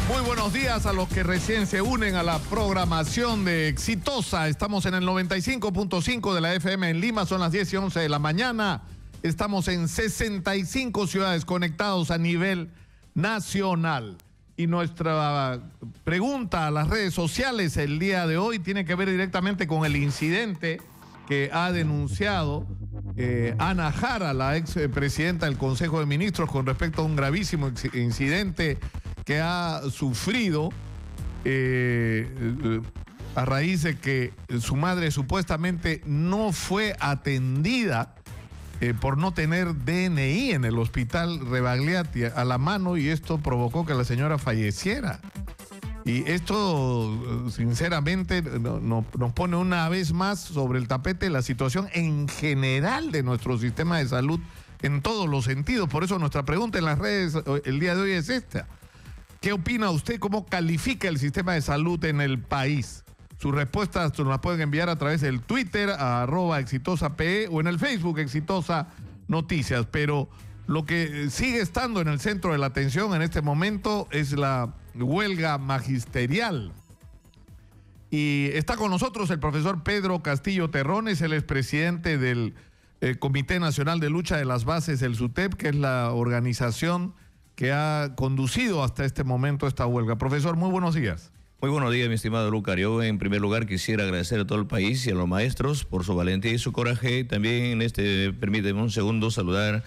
Muy buenos días a los que recién se unen a la programación de Exitosa. Estamos en el 95.5 de la FM en Lima, son las 10 y 11 de la mañana. Estamos en 65 ciudades conectados a nivel nacional. Y nuestra pregunta a las redes sociales el día de hoy tiene que ver directamente con el incidente que ha denunciado Ana Jara, la ex presidenta del Consejo de Ministros, con respecto a un gravísimo incidente que ha sufrido a raíz de que su madre supuestamente no fue atendida por no tener DNI en el hospital Rebagliati a la mano, y esto provocó que la señora falleciera. Y esto, sinceramente, nos pone una vez más sobre el tapete la situación en general de nuestro sistema de salud en todos los sentidos. Por eso nuestra pregunta en las redes el día de hoy es esta. ¿Qué opina usted? ¿Cómo califica el sistema de salud en el país? Sus respuestas nos las pueden enviar a través del Twitter, @exitosape, o en el Facebook Exitosa Noticias. Pero lo que sigue estando en el centro de la atención en este momento es la huelga magisterial. Y está con nosotros el profesor Pedro Castillo Terrones, él es presidente del Comité Nacional de Lucha de las Bases del SUTEP, que es la organización que ha conducido hasta este momento esta huelga. Profesor, muy buenos días. Muy buenos días, mi estimado Lucar. Yo, en primer lugar, quisiera agradecer a todo el país y a los maestros por su valentía y su coraje. También, permíteme un segundo, saludar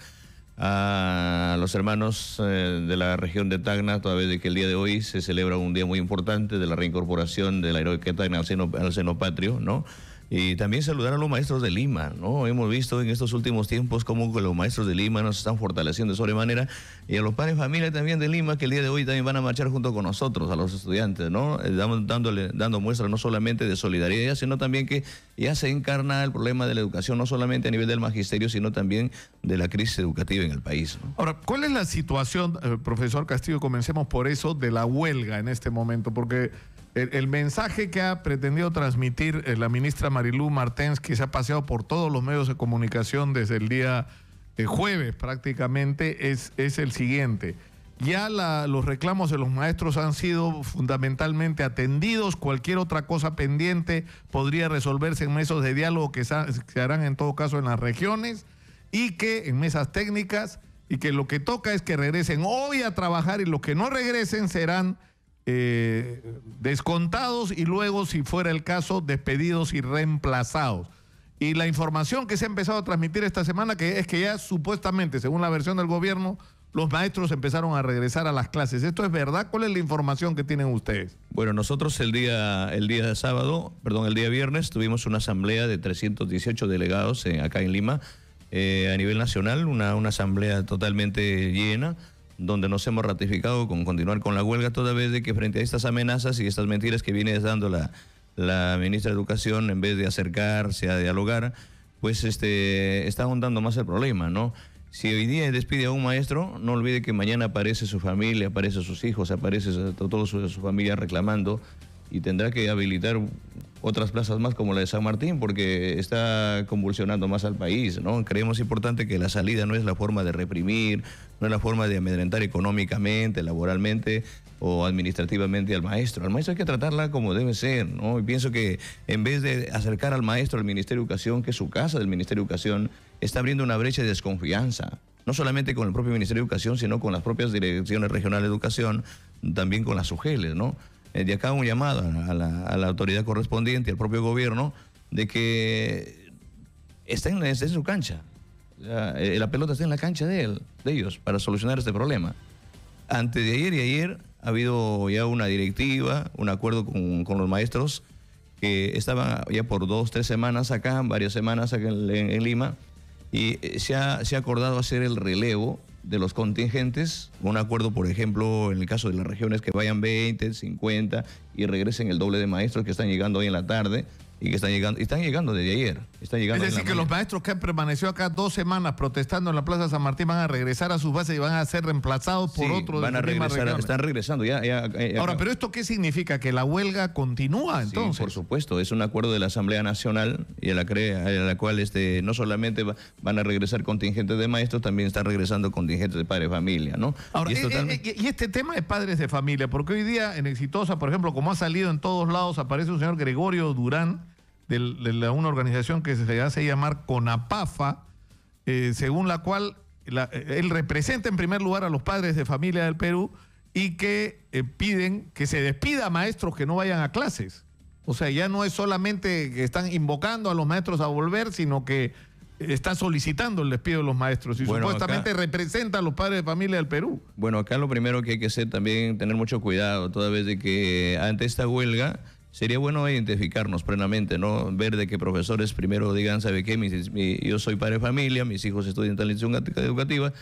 a los hermanos de la región de Tacna, toda vez de que el día de hoy se celebra un día muy importante de la reincorporación de la heroica Tacna al seno patrio, ¿no? Y también saludar a los maestros de Lima, ¿no? Hemos visto en estos últimos tiempos cómo los maestros de Lima nos están fortaleciendo de sobremanera, y a los padres de familia también de Lima, que el día de hoy también van a marchar junto con nosotros, a los estudiantes, ¿no? Dando muestras no solamente de solidaridad, sino también que ya se encarna el problema de la educación, no solamente a nivel del magisterio, sino también de la crisis educativa en el país, ¿no? Ahora, ¿cuál es la situación, profesor Castillo? Comencemos por eso, de la huelga en este momento, porque el mensaje que ha pretendido transmitir la ministra Marilú Martens, que se ha paseado por todos los medios de comunicación desde el día jueves prácticamente, es el siguiente. Ya los reclamos de los maestros han sido fundamentalmente atendidos. Cualquier otra cosa pendiente podría resolverse en mesas de diálogo que se harán en todo caso en las regiones, y que en mesas técnicas, y que lo que toca es que regresen hoy a trabajar, y los que no regresen serán descontados y luego, si fuera el caso, despedidos y reemplazados. Y la información que se ha empezado a transmitir esta semana es que ya supuestamente, según la versión del gobierno, los maestros empezaron a regresar a las clases. ¿Esto es verdad? ¿Cuál es la información que tienen ustedes? Bueno, nosotros el día viernes tuvimos una asamblea de 318 delegados acá en Lima, a nivel nacional, una asamblea totalmente llena, donde nos hemos ratificado con continuar con la huelga, toda vez de que frente a estas amenazas y estas mentiras que viene dando la ministra de Educación, en vez de acercarse a dialogar, pues está ahondando más el problema, ¿no? Si hoy día despide a un maestro, no olvide que mañana aparece su familia, aparece sus hijos, aparece toda su familia reclamando, y tendrá que habilitar otras plazas más como la de San Martín, porque está convulsionando más al país, ¿no? Creemos importante que la salida no es la forma de reprimir, no es la forma de amedrentar económicamente, laboralmente o administrativamente al maestro. Al maestro hay que tratarla como debe ser, ¿no? Y pienso que en vez de acercar al maestro al Ministerio de Educación, que es su casa del Ministerio de Educación, está abriendo una brecha de desconfianza, no solamente con el propio Ministerio de Educación, sino con las propias direcciones regionales de educación, también con las UGELes, ¿no? De acá un llamado a la autoridad correspondiente, al propio gobierno, de que está en su cancha. La pelota está en la cancha de ellos para solucionar este problema. Antes de ayer y ayer ha habido ya una directiva, un acuerdo con los maestros que estaban ya por 2, 3 semanas acá, varias semanas acá en Lima, y se ha acordado hacer el relevo de los contingentes, un acuerdo, por ejemplo, en el caso de las regiones, que vayan 20, 50 y regresen el doble de maestros que están llegando hoy en la tarde, y que están llegando desde ayer. Están llegando es decir, que los maestros que han permanecido acá 2 semanas protestando en la Plaza San Martín van a regresar a sus bases y van a ser reemplazados por otros. Van a regresar, están regresando ya. Ahora, ¿pero esto qué significa? ¿Que la huelga continúa entonces? Sí, por supuesto, es un acuerdo de la Asamblea Nacional y a la cual no solamente van a regresar contingentes de maestros, también están regresando contingentes de padres de familia, ¿no? Ahora, y este tema de padres de familia, porque hoy día en Exitosa, por ejemplo, como ha salido en todos lados, aparece un señor Gregorio Durán, de una organización que se hace llamar CONAPAFA, según la cual él representa en primer lugar a los padres de familia del Perú y que piden que se despida a maestros que no vayan a clases. O sea, ya no es solamente que están invocando a los maestros a volver, sino que está solicitando el despido de los maestros y supuestamente representa a los padres de familia del Perú. Bueno, acá lo primero que hay que hacer también, tener mucho cuidado, toda vez de que ante esta huelga sería bueno identificarnos plenamente, ¿no? Ver de que profesores primero digan, ¿sabe qué? Yo soy padre de familia, mis hijos estudian en tal institución educativa,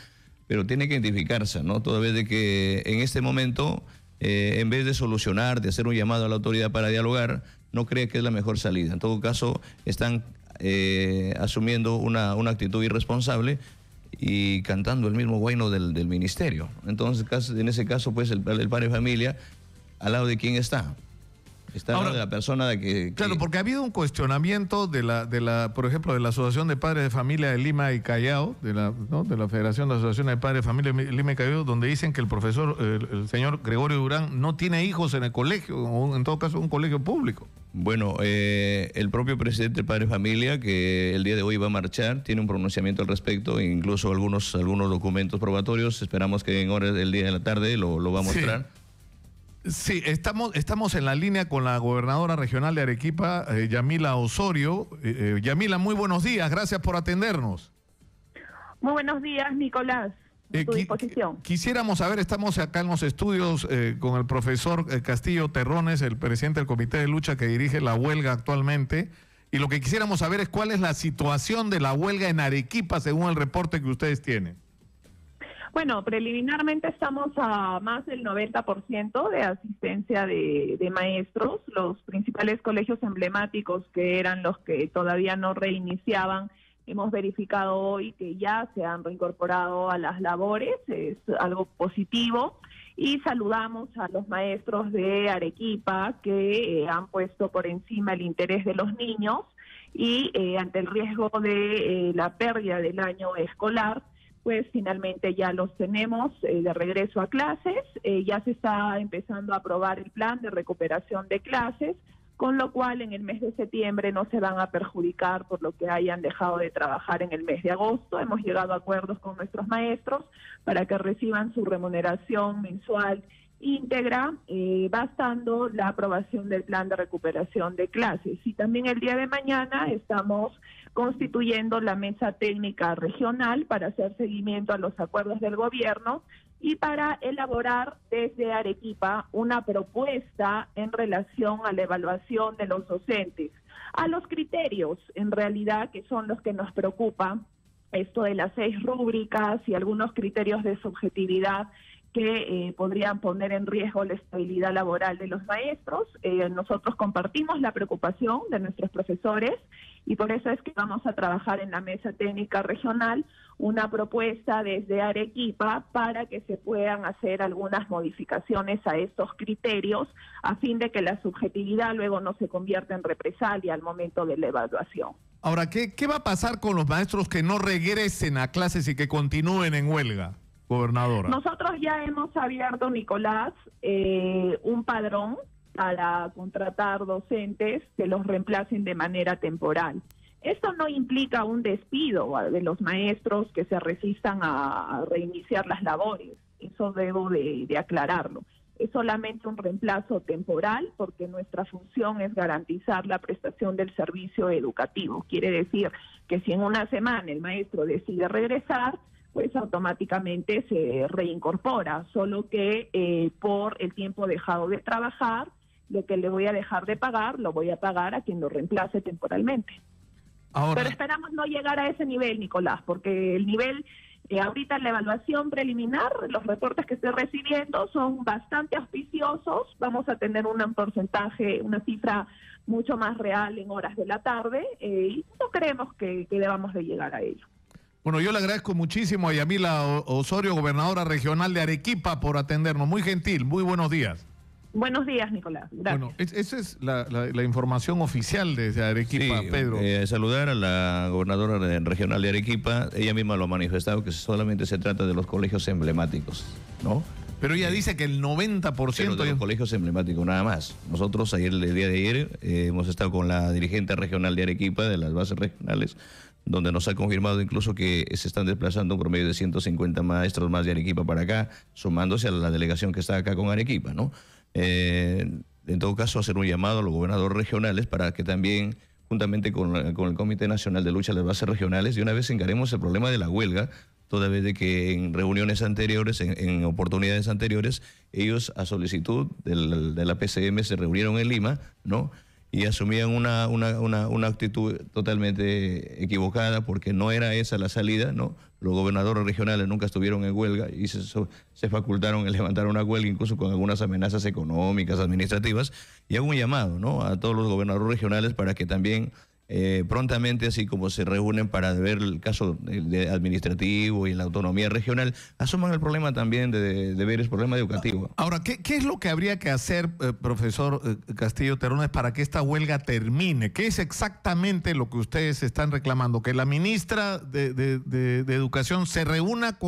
pero tiene que identificarse, ¿no? Toda vez de que en este momento, en vez de solucionar, de hacer un llamado a la autoridad para dialogar, no cree que es la mejor salida. En todo caso, están asumiendo una actitud irresponsable y cantando el mismo guayno del ministerio. Entonces, en ese caso, pues, el padre de familia, ¿al lado de quién está? Está ahora, de la persona de que... Claro, porque ha habido un cuestionamiento por ejemplo, de la Asociación de Padres de Familia de Lima y Callao, de la Federación de Asociaciones de Padres de Familia de Lima y Callao, donde dicen que el señor Gregorio Durán no tiene hijos en el colegio, o en todo caso un colegio público. Bueno, el propio presidente del Padre de Familia, que el día de hoy va a marchar, tiene un pronunciamiento al respecto, e incluso algunos documentos probatorios. Esperamos que en horas del día de la tarde lo va a mostrar. Sí, estamos en la línea con la gobernadora regional de Arequipa, Yamila Osorio. Yamila, muy buenos días, gracias por atendernos. Muy buenos días, Nicolás. A tu disposición. Quisiéramos saber, estamos acá en los estudios con el profesor Castillo Terrones, el presidente del Comité de Lucha que dirige la huelga actualmente, y lo que quisiéramos saber es cuál es la situación de la huelga en Arequipa según el reporte que ustedes tienen. Bueno, preliminarmente estamos a más del 90% de asistencia de maestros. Los principales colegios emblemáticos, que eran los que todavía no reiniciaban, hemos verificado hoy que ya se han reincorporado a las labores, es algo positivo. Y saludamos a los maestros de Arequipa que han puesto por encima el interés de los niños y ante el riesgo de la pérdida del año escolar, pues finalmente ya los tenemos de regreso a clases. Ya se está empezando a aprobar el plan de recuperación de clases, con lo cual en el mes de septiembre no se van a perjudicar por lo que hayan dejado de trabajar en el mes de agosto. Hemos llegado a acuerdos con nuestros maestros para que reciban su remuneración mensual íntegra, bastando la aprobación del plan de recuperación de clases. Y también el día de mañana estamos constituyendo la mesa técnica regional para hacer seguimiento a los acuerdos del gobierno y para elaborar desde Arequipa una propuesta en relación a la evaluación de los docentes, a los criterios en realidad que son los que nos preocupan, esto de las 6 rúbricas y algunos criterios de subjetividad que podrían poner en riesgo la estabilidad laboral de los maestros. Nosotros compartimos la preocupación de nuestros profesores y por eso es que vamos a trabajar en la mesa técnica regional una propuesta desde Arequipa para que se puedan hacer algunas modificaciones a estos criterios a fin de que la subjetividad luego no se convierta en represalia al momento de la evaluación. Ahora, ¿qué va a pasar con los maestros que no regresen a clases y que continúen en huelga, gobernadora? Nosotros ya hemos abierto, Nicolás, un padrón para contratar docentes que los reemplacen de manera temporal. Esto no implica un despido de los maestros que se resistan a reiniciar las labores. Eso debo de aclararlo. Es solamente un reemplazo temporal porque nuestra función es garantizar la prestación del servicio educativo. Quiere decir que si en una semana el maestro decide regresar, pues automáticamente se reincorpora, solo que por el tiempo dejado de trabajar, lo que le voy a dejar de pagar, lo voy a pagar a quien lo reemplace temporalmente. Ahora, pero esperamos no llegar a ese nivel, Nicolás, porque el nivel Ahorita la evaluación preliminar, los reportes que estoy recibiendo son bastante auspiciosos. Vamos a tener un porcentaje, una cifra mucho más real en horas de la tarde y no creemos que debamos de llegar a ello. Bueno, yo le agradezco muchísimo a Yamila Osorio, gobernadora regional de Arequipa, por atendernos. Muy gentil, muy buenos días. Buenos días, Nicolás. Gracias. Bueno, esa es la información oficial desde Arequipa, Sí, Pedro. Saludar a la gobernadora regional de Arequipa. Ella misma lo ha manifestado, que solamente se trata de los colegios emblemáticos, ¿no? Pero ella dice que el 90%... Pero de los colegios emblemáticos, nada más. Nosotros el día de ayer hemos estado con la dirigente regional de Arequipa, de las bases regionales, donde nos ha confirmado incluso que se están desplazando un promedio de 150 maestros más de Arequipa para acá, sumándose a la delegación que está acá con Arequipa, ¿no? En todo caso, hacer un llamado a los gobernadores regionales para que también, juntamente con el Comité Nacional de Lucha de las Bases Regionales, de una vez encaremos el problema de la huelga, toda vez de que en reuniones anteriores, en oportunidades anteriores, ellos a solicitud de la PCM se reunieron en Lima, ¿no? Y asumían una actitud totalmente equivocada, porque no era esa la salida, ¿no? Los gobernadores regionales nunca estuvieron en huelga y se facultaron en levantar una huelga, incluso con algunas amenazas económicas, administrativas. Y hago un llamado, ¿no?, a todos los gobernadores regionales para que también prontamente, así como se reúnen para ver el caso administrativo y la autonomía regional, asuman el problema también de ver el problema educativo. Ahora, ¿qué es lo que habría que hacer, profesor Castillo Terrones, para que esta huelga termine? ¿Qué es exactamente lo que ustedes están reclamando? ¿Que la ministra de Educación se reúna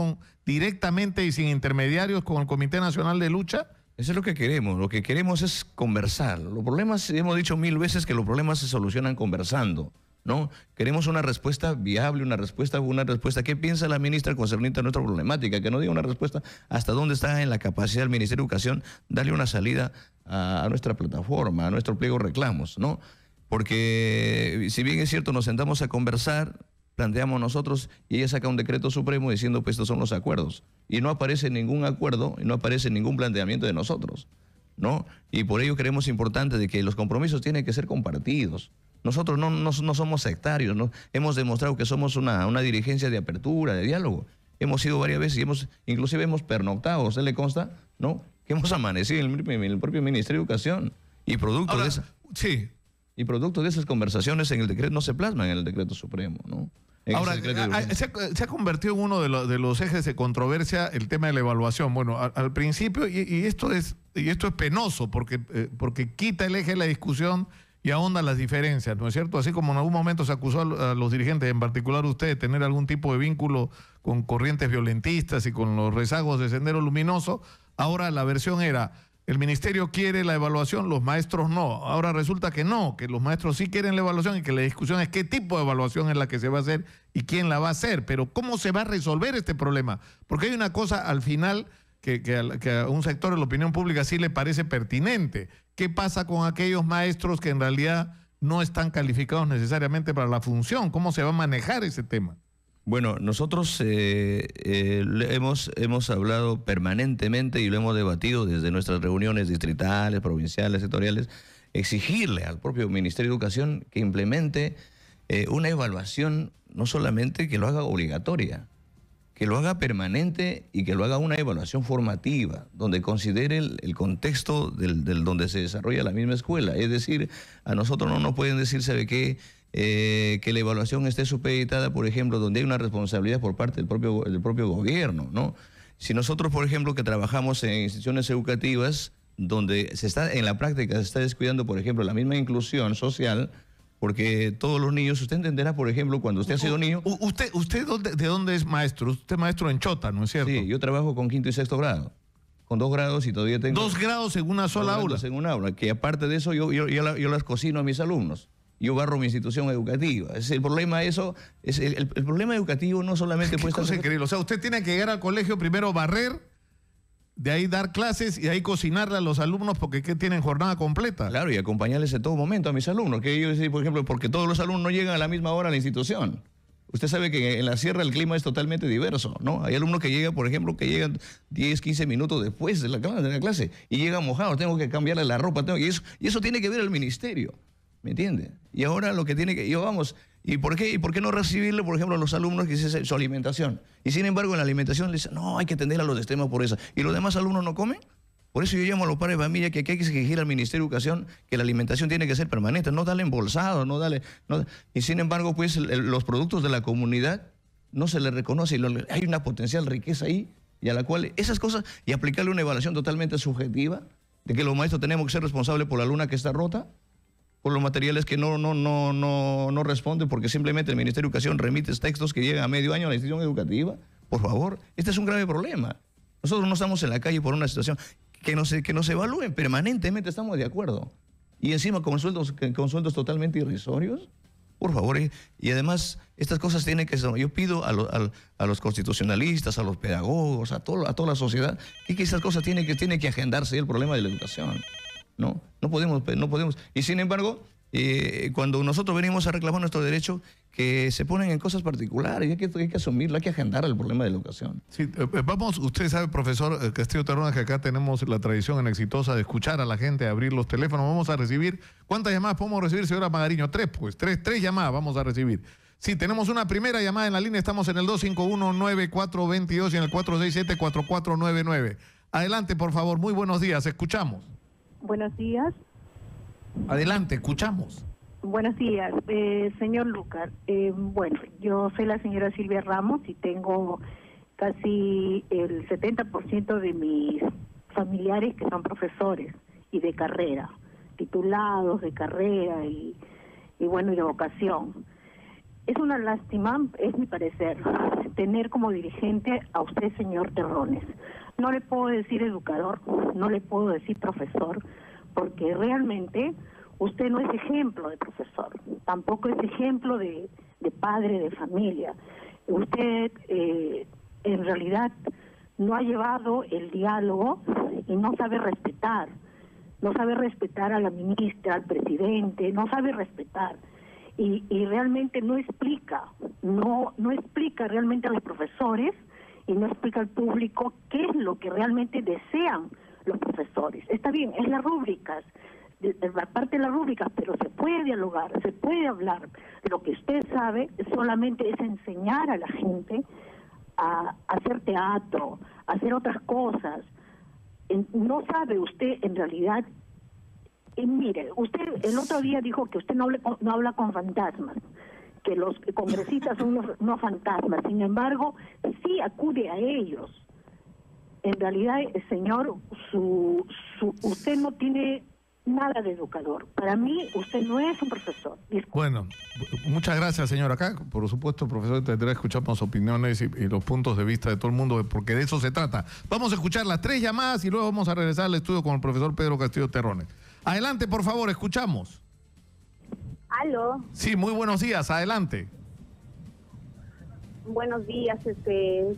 directamente y sin intermediarios con el Comité Nacional de Lucha? Eso es lo que queremos. Lo que queremos es conversar. Los problemas, hemos dicho 1000 veces que los problemas se solucionan conversando, ¿no? Queremos una respuesta viable, una respuesta. ¿Qué piensa la ministra concerniente a nuestra problemática? Que no diga una respuesta hasta dónde está en la capacidad del Ministerio de Educación darle una salida a nuestra plataforma, a nuestro pliego de reclamos, ¿no? Porque si bien es cierto, nos sentamos a conversar, planteamos nosotros y ella saca un decreto supremo diciendo pues estos son los acuerdos. Y no aparece ningún acuerdo y no aparece ningún planteamiento de nosotros, ¿no? Y por ello creemos importante de que los compromisos tienen que ser compartidos. Nosotros no somos sectarios, ¿no? Hemos demostrado que somos una dirigencia de apertura, de diálogo. Hemos ido varias veces y inclusive hemos pernoctado, ¿a usted le consta? ¿No? Que hemos amanecido en el propio Ministerio de Educación. Y producto de Sí. Y producto de esas conversaciones en el decreto no se plasman en el decreto supremo, ¿no? Ahora, se ha convertido en uno de los ejes de controversia el tema de la evaluación. Bueno, al principio, y esto es penoso, porque quita el eje de la discusión y ahonda las diferencias, ¿no es cierto? Así como en algún momento se acusó a los dirigentes, en particular usted, de tener algún tipo de vínculo con corrientes violentistas y con los rezagos de Sendero Luminoso, ahora la versión era: el ministerio quiere la evaluación, los maestros no. Ahora resulta que no, que los maestros sí quieren la evaluación y que la discusión es qué tipo de evaluación es la que se va a hacer y quién la va a hacer. Pero ¿cómo se va a resolver este problema? Porque hay una cosa al final que a un sector de la opinión pública sí le parece pertinente. ¿Qué pasa con aquellos maestros que en realidad no están calificados necesariamente para la función? ¿Cómo se va a manejar ese tema? Bueno, nosotros hemos hablado permanentemente y lo hemos debatido desde nuestras reuniones distritales, provinciales, sectoriales, exigirle al propio Ministerio de Educación que implemente una evaluación, no solamente que lo haga obligatoria, que lo haga permanente y que lo haga una evaluación formativa, donde considere el contexto donde se desarrolla la misma escuela. Es decir, a nosotros no nos pueden decir, ¿sabe qué?, que la evaluación esté supeditada, por ejemplo, donde hay una responsabilidad por parte del propio gobierno, ¿no? Si nosotros, por ejemplo, que trabajamos en instituciones educativas donde en la práctica se está descuidando, por ejemplo, la misma inclusión social, porque todos los niños, usted entenderá, por ejemplo, cuando usted ha sido niño... ¿Usted ¿de dónde es maestro? Usted es maestro en Chota, ¿no es cierto? Sí, yo trabajo con 5º y 6º grado, con 2 grados y todavía tengo... 2 grados en una sola aula. En una aula, que aparte de eso yo las cocino a mis alumnos. Yo barro mi institución educativa. El problema el problema educativo no solamente puede estar... increíble. O sea, usted tiene que llegar al colegio, primero barrer, de ahí dar clases y de ahí cocinarle a los alumnos porque tienen jornada completa. Claro, y acompañarles en todo momento a mis alumnos. Que ellos, por ejemplo, porque todos los alumnos no llegan a la misma hora a la institución. Usted sabe que en la sierra el clima es totalmente diverso, ¿no? Hay alumnos que llegan, por ejemplo, que llegan 10, 15 minutos después de la clase y llegan mojados. Tengo que cambiarle la ropa. Y eso tiene que ver el ministerio, ¿Me entiende? Y ahora lo que tiene que... ¿y por qué no recibirle, por ejemplo, a los alumnos que dicen su alimentación? Y sin embargo, en la alimentación le dicen, no, hay que atender a los de extrema pobreza. ¿Y los demás alumnos no comen? Por eso yo llamo a los padres de familia que aquí hay que exigir al Ministerio de Educación que la alimentación tiene que ser permanente, no darle embolsado, y sin embargo, pues los productos de la comunidad no se les reconoce, hay una potencial riqueza ahí, y a la cual esas cosas, y aplicarle una evaluación totalmente subjetiva, de que los maestros tenemos que ser responsables por la luna que está rota, por los materiales que no responden, porque simplemente el Ministerio de Educación remite textos que llegan a medio año a la institución educativa. Por favor, este es un grave problema. Nosotros no estamos en la calle por una situación que nos evalúen permanentemente, estamos de acuerdo. Y encima con sueldos totalmente irrisorios. Por favor, y además estas cosas tienen que ser, yo pido a los constitucionalistas, a los pedagogos, a toda la sociedad, que esas cosas tienen que agendarse el problema de la educación. No podemos. Y sin embargo, cuando nosotros venimos a reclamar nuestro derecho, que se ponen en cosas particulares, hay que asumirlo, hay que agendar el problema de la educación. Sí, usted sabe, profesor Castillo Terrones, que acá tenemos la tradición exitosa de escuchar a la gente, de abrir los teléfonos. Vamos a recibir, ¿cuántas llamadas podemos recibir, señora Magariño? Tres llamadas vamos a recibir. Sí, tenemos una primera llamada en la línea, estamos en el 251-9422 y en el 467-4499. Adelante, por favor, muy buenos días, escuchamos. Buenos días. Adelante, escuchamos. Buenos días, señor Lucar. Bueno, yo soy la señora Silvia Ramos y tengo casi el 70% de mis familiares que son profesores y de carrera, titulados de carrera y bueno, y de vocación. Es una lástima, es mi parecer, tener como dirigente a usted, señor Terrones. No le puedo decir educador, no le puedo decir profesor, porque realmente usted no es ejemplo de profesor, tampoco es ejemplo de padre de familia. Usted en realidad no ha llevado el diálogo y no sabe respetar a la ministra, al presidente, no sabe respetar. Y realmente no explica realmente a los profesores y no explica al público qué es lo que realmente desean los profesores. Está bien, es las rúbricas, la parte de las rúbricas, pero se puede dialogar, se puede hablar. Lo que usted sabe solamente es enseñar a la gente a hacer teatro, a hacer otras cosas. No sabe usted en realidad. Y mire, usted el otro día dijo que usted no habla con fantasmas, que los congresistas son unos fantasmas. Sin embargo, sí acude a ellos. En realidad, señor, usted no tiene nada de educador. Para mí, usted no es un profesor. Bueno, muchas gracias, señor. Acá, por supuesto, profesor, tendrá que escuchar las opiniones y los puntos de vista de todo el mundo, porque de eso se trata. Vamos a escuchar las 3 llamadas y luego vamos a regresar al estudio con el profesor Pedro Castillo Terrones. Adelante, por favor, escuchamos. ¿Aló? Sí, muy buenos días, adelante. Buenos días,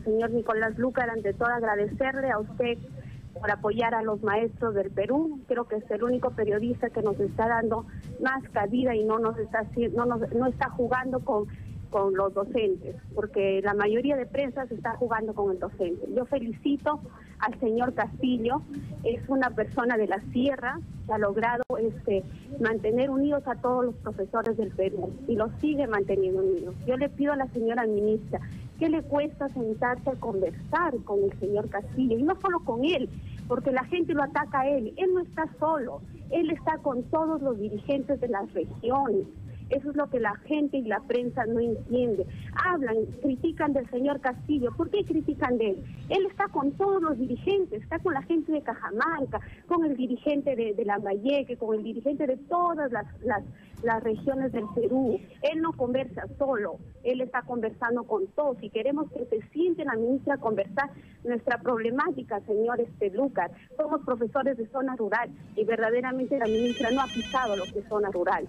señor Nicolás Lucar. Ante todo, agradecerle a usted por apoyar a los maestros del Perú. Creo que es el único periodista que nos está dando más cabida y no está jugando con los docentes, porque la mayoría de prensa se está jugando con el docente. Yo felicito al señor Castillo, es una persona de la sierra que ha logrado mantener unidos a todos los profesores del Perú y los sigue manteniendo unidos. Yo le pido a la señora ministra, ¿qué le cuesta sentarse a conversar con el señor Castillo? Y no solo con él, porque la gente lo ataca a él. Él no está solo, él está con todos los dirigentes de las regiones. Eso es lo que la gente y la prensa no entiende. Hablan, critican del señor Castillo. ¿Por qué critican de él? Él está con todos los dirigentes, está con la gente de Cajamarca, con el dirigente de Lambayeque, con el dirigente de todas las regiones del Perú. Él no conversa solo, él está conversando con todos y queremos que se siente la ministra a conversar nuestra problemática, señor Lucar. Somos profesores de zona rural y verdaderamente la ministra no ha pisado lo que es zona rural.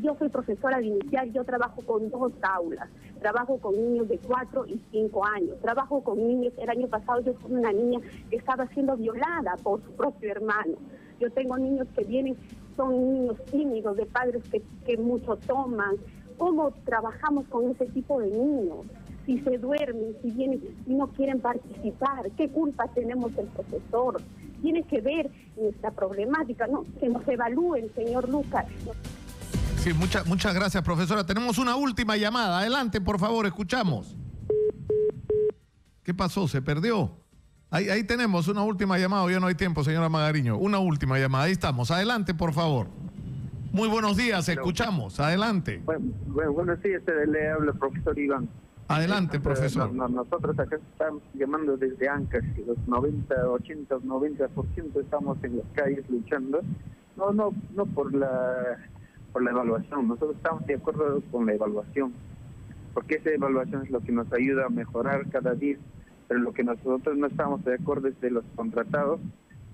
Yo soy profesora de inicial, yo trabajo con 2 aulas, trabajo con niños de 4 y 5 años, trabajo con niños, el año pasado yo tuve una niña que estaba siendo violada por su propio hermano. Yo tengo niños que son niños tímidos, de padres que mucho toman. ¿Cómo trabajamos con ese tipo de niños? Si se duermen, si no quieren participar, ¿qué culpa tenemos el profesor? tiene que ver en esta problemática, ¿no? Que nos evalúen, señor Lucar. Sí, muchas gracias, profesora. Tenemos una última llamada. Adelante, por favor, escuchamos. ¿Qué pasó? ¿Se perdió? Ahí tenemos una última llamada. Ya no hay tiempo, señora Magariño. Una última llamada. Ahí estamos. Adelante, por favor. Muy buenos días, escuchamos. Adelante. Buenos días, le habla el profesor Iván. Adelante, profesor. Nosotros acá estamos llamando desde Ancash, los 90% estamos en las calles luchando. No por la evaluación. Nosotros estamos de acuerdo con la evaluación, porque esa evaluación es lo que nos ayuda a mejorar cada día. Pero lo que nosotros no estamos de acuerdo es de los contratados,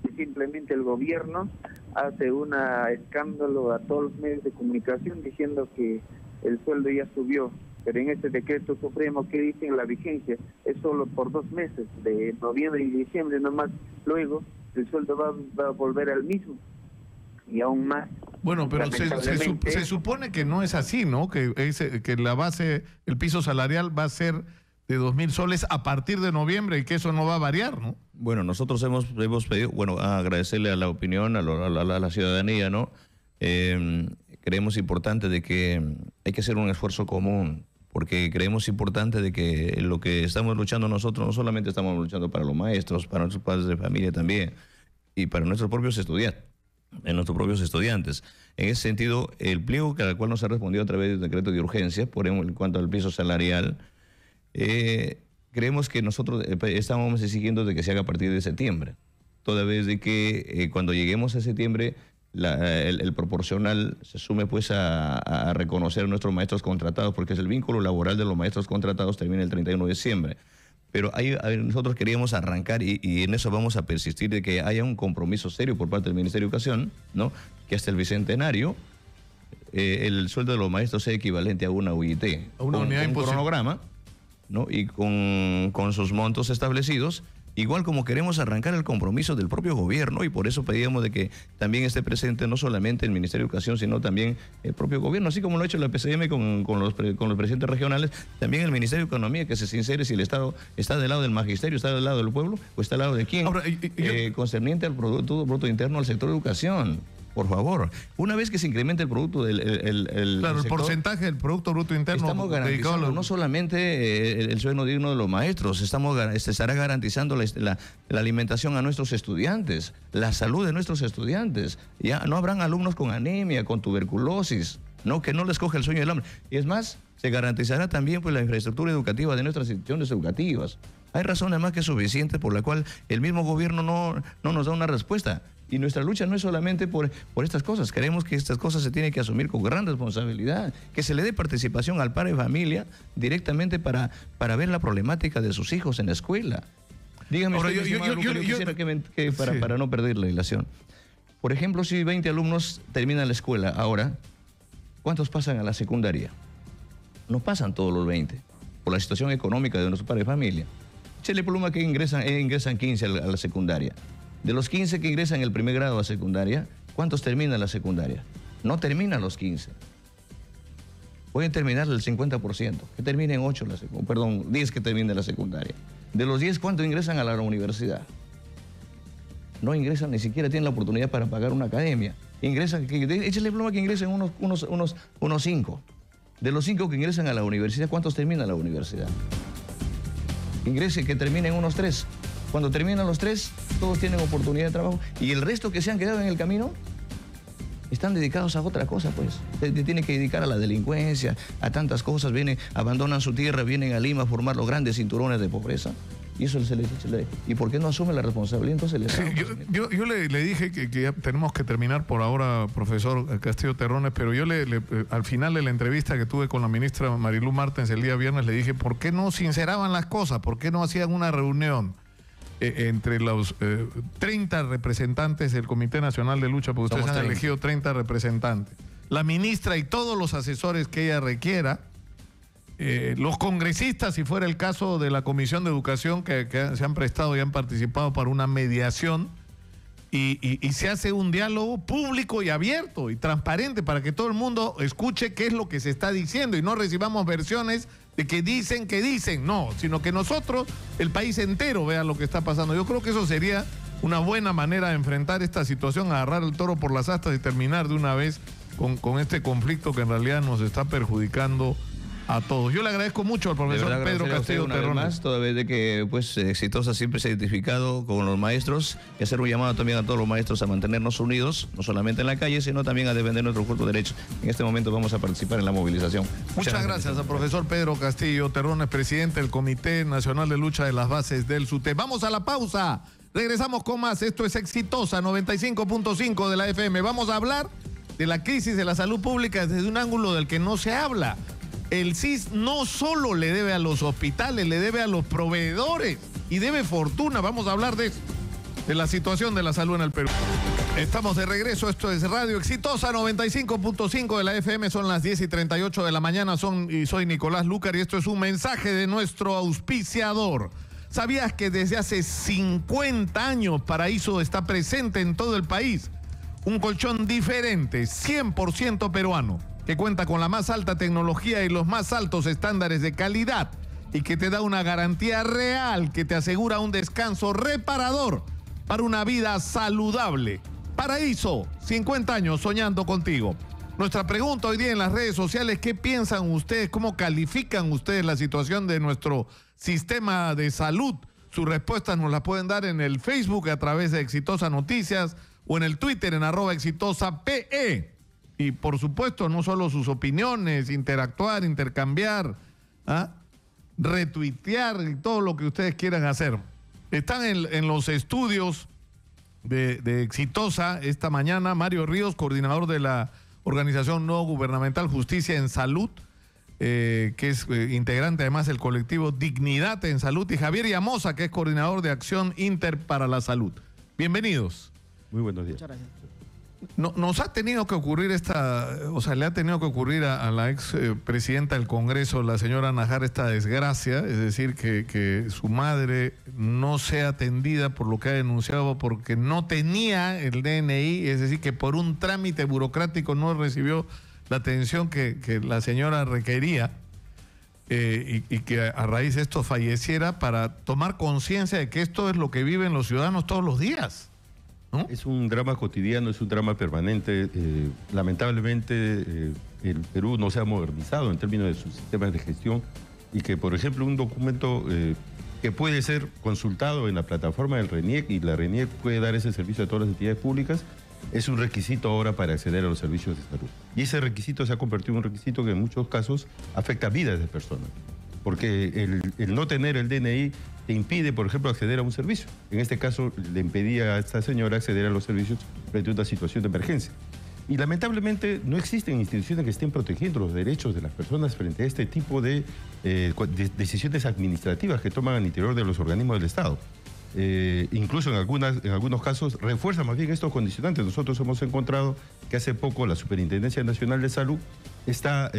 y simplemente el gobierno hace un escándalo a todos los medios de comunicación diciendo que el sueldo ya subió, pero en este decreto supremo que dicen la vigencia es solo por 2 meses, de noviembre y diciembre nomás. Luego el sueldo va a volver al mismo y aún más. Bueno, pero se supone que no es así, ¿no? Que la base, el piso salarial va a ser de 2.000 soles a partir de noviembre y que eso no va a variar, ¿no? Bueno, nosotros hemos pedido, agradecerle a la opinión, a la ciudadanía, ¿no? Creemos importante de que hay que hacer un esfuerzo común, porque creemos importante de que lo que estamos luchando nosotros, no solamente estamos luchando para los maestros, para nuestros padres de familia también, y para nuestros propios estudiantes. En ese sentido, el pliego al cual nos ha respondido a través del decreto de urgencia, en cuanto al piso salarial, creemos que nosotros estamos exigiendo de que se haga a partir de septiembre, toda vez de que cuando lleguemos a septiembre el proporcional se sume pues a reconocer a nuestros maestros contratados, porque es el vínculo laboral de los maestros contratados termina el 31 de diciembre. Pero nosotros queríamos arrancar y en eso vamos a persistir de que haya un compromiso serio por parte del Ministerio de Educación, ¿no? Que hasta el bicentenario el sueldo de los maestros sea equivalente a una UIT, a una unidad un cronograma, ¿no? Y con sus montos establecidos, igual como queremos arrancar el compromiso del propio gobierno, y por eso pedíamos de que también esté presente no solamente el Ministerio de Educación, sino también el propio gobierno, así como lo ha hecho la PCM con los presidentes regionales, también el Ministerio de Economía, que se sincere si el Estado está del lado del magisterio, está del lado del pueblo, o está del lado de quién. Ahora, concerniente al Producto Bruto Interno al sector de educación. Por favor, una vez que se incremente el producto del el porcentaje del Producto Bruto Interno, estamos garantizando no solamente el sueldo digno de los maestros, se estará garantizando la alimentación a nuestros estudiantes, la salud de nuestros estudiantes. Ya no habrán alumnos con anemia, con tuberculosis, no, que no les coge el sueño del hambre. Y es más, se garantizará también pues la infraestructura educativa de nuestras instituciones educativas. Hay razones más que suficientes por la cual el mismo gobierno no nos da una respuesta. Y nuestra lucha no es solamente por estas cosas. Creemos que estas cosas se tienen que asumir con gran responsabilidad, que se le dé participación al padre de familia directamente para ver la problemática de sus hijos en la escuela. Dígame, ahora, yo quisiera para no perder la ilación. Por ejemplo, si 20 alumnos terminan la escuela ahora, ¿cuántos pasan a la secundaria? No pasan todos los 20, por la situación económica de nuestro padre de familia. Échale pluma que ingresan 15 a la secundaria. De los 15 que ingresan el primer grado a secundaria, ¿cuántos terminan la secundaria? No terminan los 15. Pueden terminar el 50%, que terminen 10 que terminen la secundaria. De los 10, ¿cuántos ingresan a la universidad? No ingresan, ni siquiera tienen la oportunidad para pagar una academia. Échale pluma que ingresen unos 5. De los 5 que ingresan a la universidad, ¿cuántos terminan la universidad? Que terminen unos 3. Cuando terminan los 3, todos tienen oportunidad de trabajo. Y el resto que se han quedado en el camino están dedicados a otra cosa, pues. Se tienen que dedicar a la delincuencia, a tantas cosas. Abandonan su tierra, vienen a Lima a formar los grandes cinturones de pobreza. Y eso se les dice. ¿Y por qué no asume la responsabilidad? Entonces yo le dije que ya tenemos que terminar por ahora, profesor Castillo Terrones, pero yo al final de la entrevista que tuve con la ministra Marilú Martens el día viernes, le dije, ¿por qué no sinceraban las cosas? ¿Por qué no hacían una reunión entre los 30 representantes del Comité Nacional de Lucha, porque ustedes han elegido 30 representantes, la ministra y todos los asesores que ella requiera, los congresistas, si fuera el caso de la Comisión de Educación, que se han prestado y han participado para una mediación, y se hace un diálogo público y abierto y transparente para que todo el mundo escuche qué es lo que se está diciendo y no recibamos versiones de que dicen, no, sino que nosotros, el país entero, vea lo que está pasando. Yo creo que eso sería una buena manera de enfrentar esta situación, agarrar el toro por las astas y terminar de una vez con este conflicto que en realidad nos está perjudicando a todos. Yo le agradezco mucho al profesor Pedro Castillo Terrones. Toda vez de que pues Exitosa siempre se ha identificado con los maestros, y hacer un llamado también a todos los maestros a mantenernos unidos, no solamente en la calle, sino también a defender nuestros justos derechos. En este momento vamos a participar en la movilización. Muchas gracias al profesor Pedro Castillo Terrones, presidente del Comité Nacional de Lucha de las Bases del SUTE. Vamos a la pausa. Regresamos con más. Esto es Exitosa 95.5 de la FM. Vamos a hablar de la crisis de la salud pública desde un ángulo del que no se habla. El CIS no solo le debe a los hospitales, le debe a los proveedores y debe fortuna. Vamos a hablar de eso, de la situación de la salud en el Perú. Estamos de regreso, esto es Radio Exitosa 95.5 de la FM, son las 10:38 de la mañana, soy Nicolás Lucar y esto es un mensaje de nuestro auspiciador. ¿Sabías que desde hace 50 años Paraíso está presente en todo el país? Un colchón diferente, 100% peruano, que cuenta con la más alta tecnología y los más altos estándares de calidad y que te da una garantía real que te asegura un descanso reparador para una vida saludable. Paraíso, 50 años soñando contigo. Nuestra pregunta hoy día en las redes sociales, ¿qué piensan ustedes? ¿Cómo califican ustedes la situación de nuestro sistema de salud? Sus respuestas nos las pueden dar en el Facebook a través de Exitosa Noticias o en el Twitter en @ExitosaPE. Y por supuesto, no solo sus opiniones, interactuar, intercambiar, retuitear y todo lo que ustedes quieran hacer. Están en los estudios de Exitosa esta mañana Mario Ríos, coordinador de la organización no gubernamental Justicia en Salud, que es integrante además del colectivo Dignidad en Salud, y Javier Llamosa, que es coordinador de Acción Inter para la Salud. Bienvenidos. Muy buenos días. Muchas gracias. Nos ha tenido que ocurrir le ha tenido que ocurrir a la ex presidenta del Congreso, la señora Nájar, esta desgracia, es decir, que su madre no sea atendida por lo que ha denunciado porque no tenía el DNI, es decir, que por un trámite burocrático no recibió la atención que la señora requería, y que a raíz de esto falleciera, para tomar conciencia de que esto es lo que viven los ciudadanos todos los días, ¿no? Es un drama cotidiano, es un drama permanente. Lamentablemente el Perú no se ha modernizado en términos de sus sistemas de gestión y que, por ejemplo, un documento que puede ser consultado en la plataforma del RENIEC y la RENIEC puede dar ese servicio a todas las entidades públicas, es un requisito ahora para acceder a los servicios de salud. Y ese requisito se ha convertido en un requisito que en muchos casos afecta vidas de personas. Porque el no tener el DNI te impide, por ejemplo, acceder a un servicio. En este caso, le impedía a esta señora acceder a los servicios frente a una situación de emergencia. Y lamentablemente no existen instituciones que estén protegiendo los derechos de las personas frente a este tipo de decisiones administrativas que toman al interior de los organismos del Estado. Incluso en algunos casos refuerza más bien estos condicionantes. Nosotros hemos encontrado que hace poco la Superintendencia Nacional de Salud está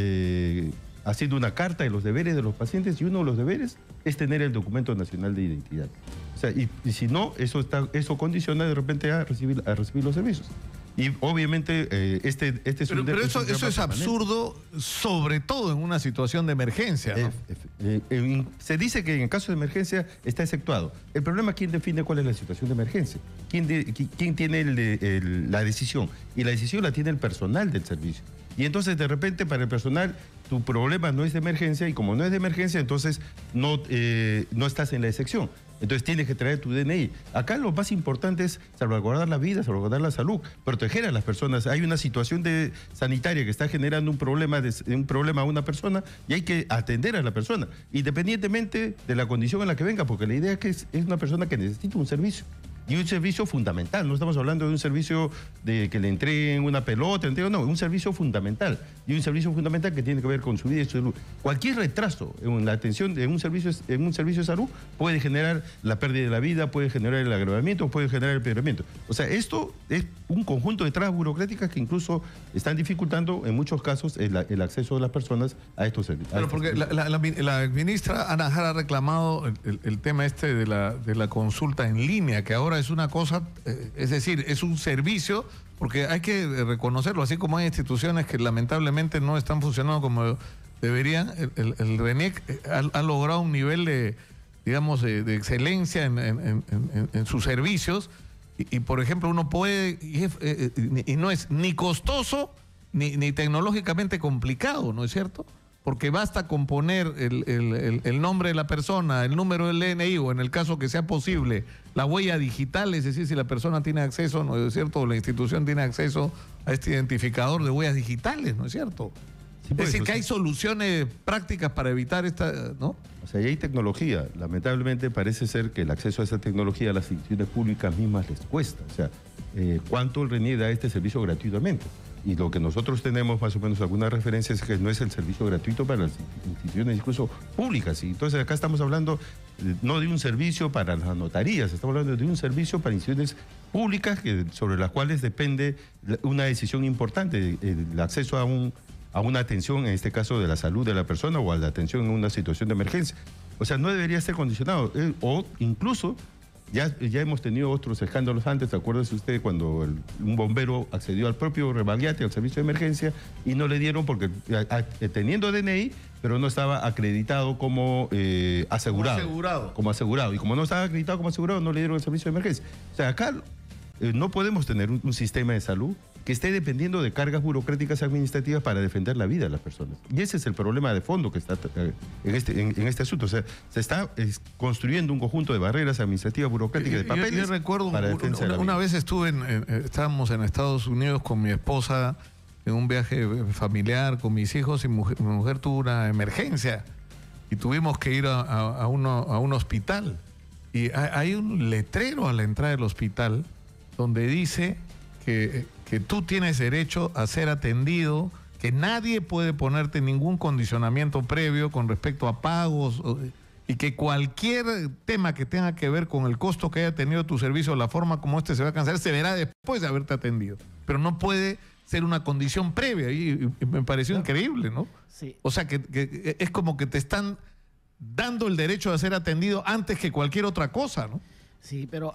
haciendo una carta de los deberes de los pacientes, y uno de los deberes es tener el documento nacional de identidad. O sea, y si no, eso condiciona de repente a recibir los servicios. Y obviamente este es un... Pero eso es absurdo, sobre todo en una situación de emergencia, ¿no? Se dice que en el caso de emergencia está exceptuado. El problema es quién define cuál es la situación de emergencia. ¿Quién tiene la decisión? Y la decisión la tiene el personal del servicio. Y entonces de repente para el personal tu problema no es de emergencia, y como no es de emergencia, entonces no estás en la excepción. Entonces tienes que traer tu DNI. Acá lo más importante es salvaguardar la vida, salvaguardar la salud, proteger a las personas. Hay una situación sanitaria que está generando un problema a una persona, y hay que atender a la persona, independientemente de la condición en la que venga, porque la idea es que es una persona que necesita un servicio. Y un servicio fundamental, no estamos hablando de un servicio de que le entreguen una pelota, no, un servicio fundamental. Y un servicio fundamental que tiene que ver con su vida y su salud. Cualquier retraso en la atención de un servicio de salud puede generar la pérdida de la vida, puede generar el agravamiento, puede generar el empeoramiento. O sea, esto es un conjunto de trabas burocráticas que incluso están dificultando en muchos casos el acceso de las personas a estos servicios. Pero porque la ministra Ana Jara ha reclamado el tema de la consulta en línea, que ahora es una cosa, es decir, es un servicio, porque hay que reconocerlo, así como hay instituciones que lamentablemente no están funcionando como deberían. El RENIEC ha logrado un nivel de excelencia en sus servicios, Y, por ejemplo, uno puede, y no es ni costoso ni tecnológicamente complicado, ¿no es cierto? Porque basta con poner el nombre de la persona, el número del DNI, o en el caso que sea posible, la huella digital, es decir, si la persona tiene acceso, ¿no es cierto?, o la institución tiene acceso a este identificador de huellas digitales, ¿no es cierto? Sí, pues, es decir, que hay soluciones prácticas para evitar esta, ¿no? O sea, ya hay tecnología. Lamentablemente parece ser que el acceso a esa tecnología a las instituciones públicas mismas les cuesta. O sea, ¿cuánto reniega este servicio gratuitamente? Y lo que nosotros tenemos más o menos algunas referencias es que no es el servicio gratuito para las instituciones incluso públicas. Y entonces acá estamos hablando no de un servicio para las notarías, estamos hablando de un servicio para instituciones públicas sobre las cuales depende una decisión importante, el acceso a una atención, en este caso de la salud de la persona, o a la atención en una situación de emergencia. O sea, no debería ser condicionado. O incluso, ya hemos tenido otros escándalos antes. Acuérdese usted cuando un bombero accedió al propio Rebagliati, al servicio de emergencia, y no le dieron porque teniendo DNI, pero no estaba acreditado como asegurado. Como asegurado. Y como no estaba acreditado como asegurado, no le dieron el servicio de emergencia. O sea, acá no podemos tener un sistema de salud que esté dependiendo de cargas burocráticas administrativas para defender la vida de las personas. Y ese es el problema de fondo que está en este asunto. O sea, se está construyendo un conjunto de barreras administrativas, burocráticas, de papeles. Yo recuerdo, para defensa de la vida. Una vez estábamos en Estados Unidos con mi esposa en un viaje familiar con mis hijos, y mi mujer tuvo una emergencia y tuvimos que ir a un hospital. Y hay un letrero a la entrada del hospital donde dice que tú tienes derecho a ser atendido, que nadie puede ponerte ningún condicionamiento previo con respecto a pagos, y que cualquier tema que tenga que ver con el costo que haya tenido tu servicio, la forma como este se va a cancelar, se verá después de haberte atendido. Pero no puede ser una condición previa, y me pareció increíble, ¿no? Sí. O sea, que es como que te están dando el derecho a ser atendido antes que cualquier otra cosa, ¿no? Sí, pero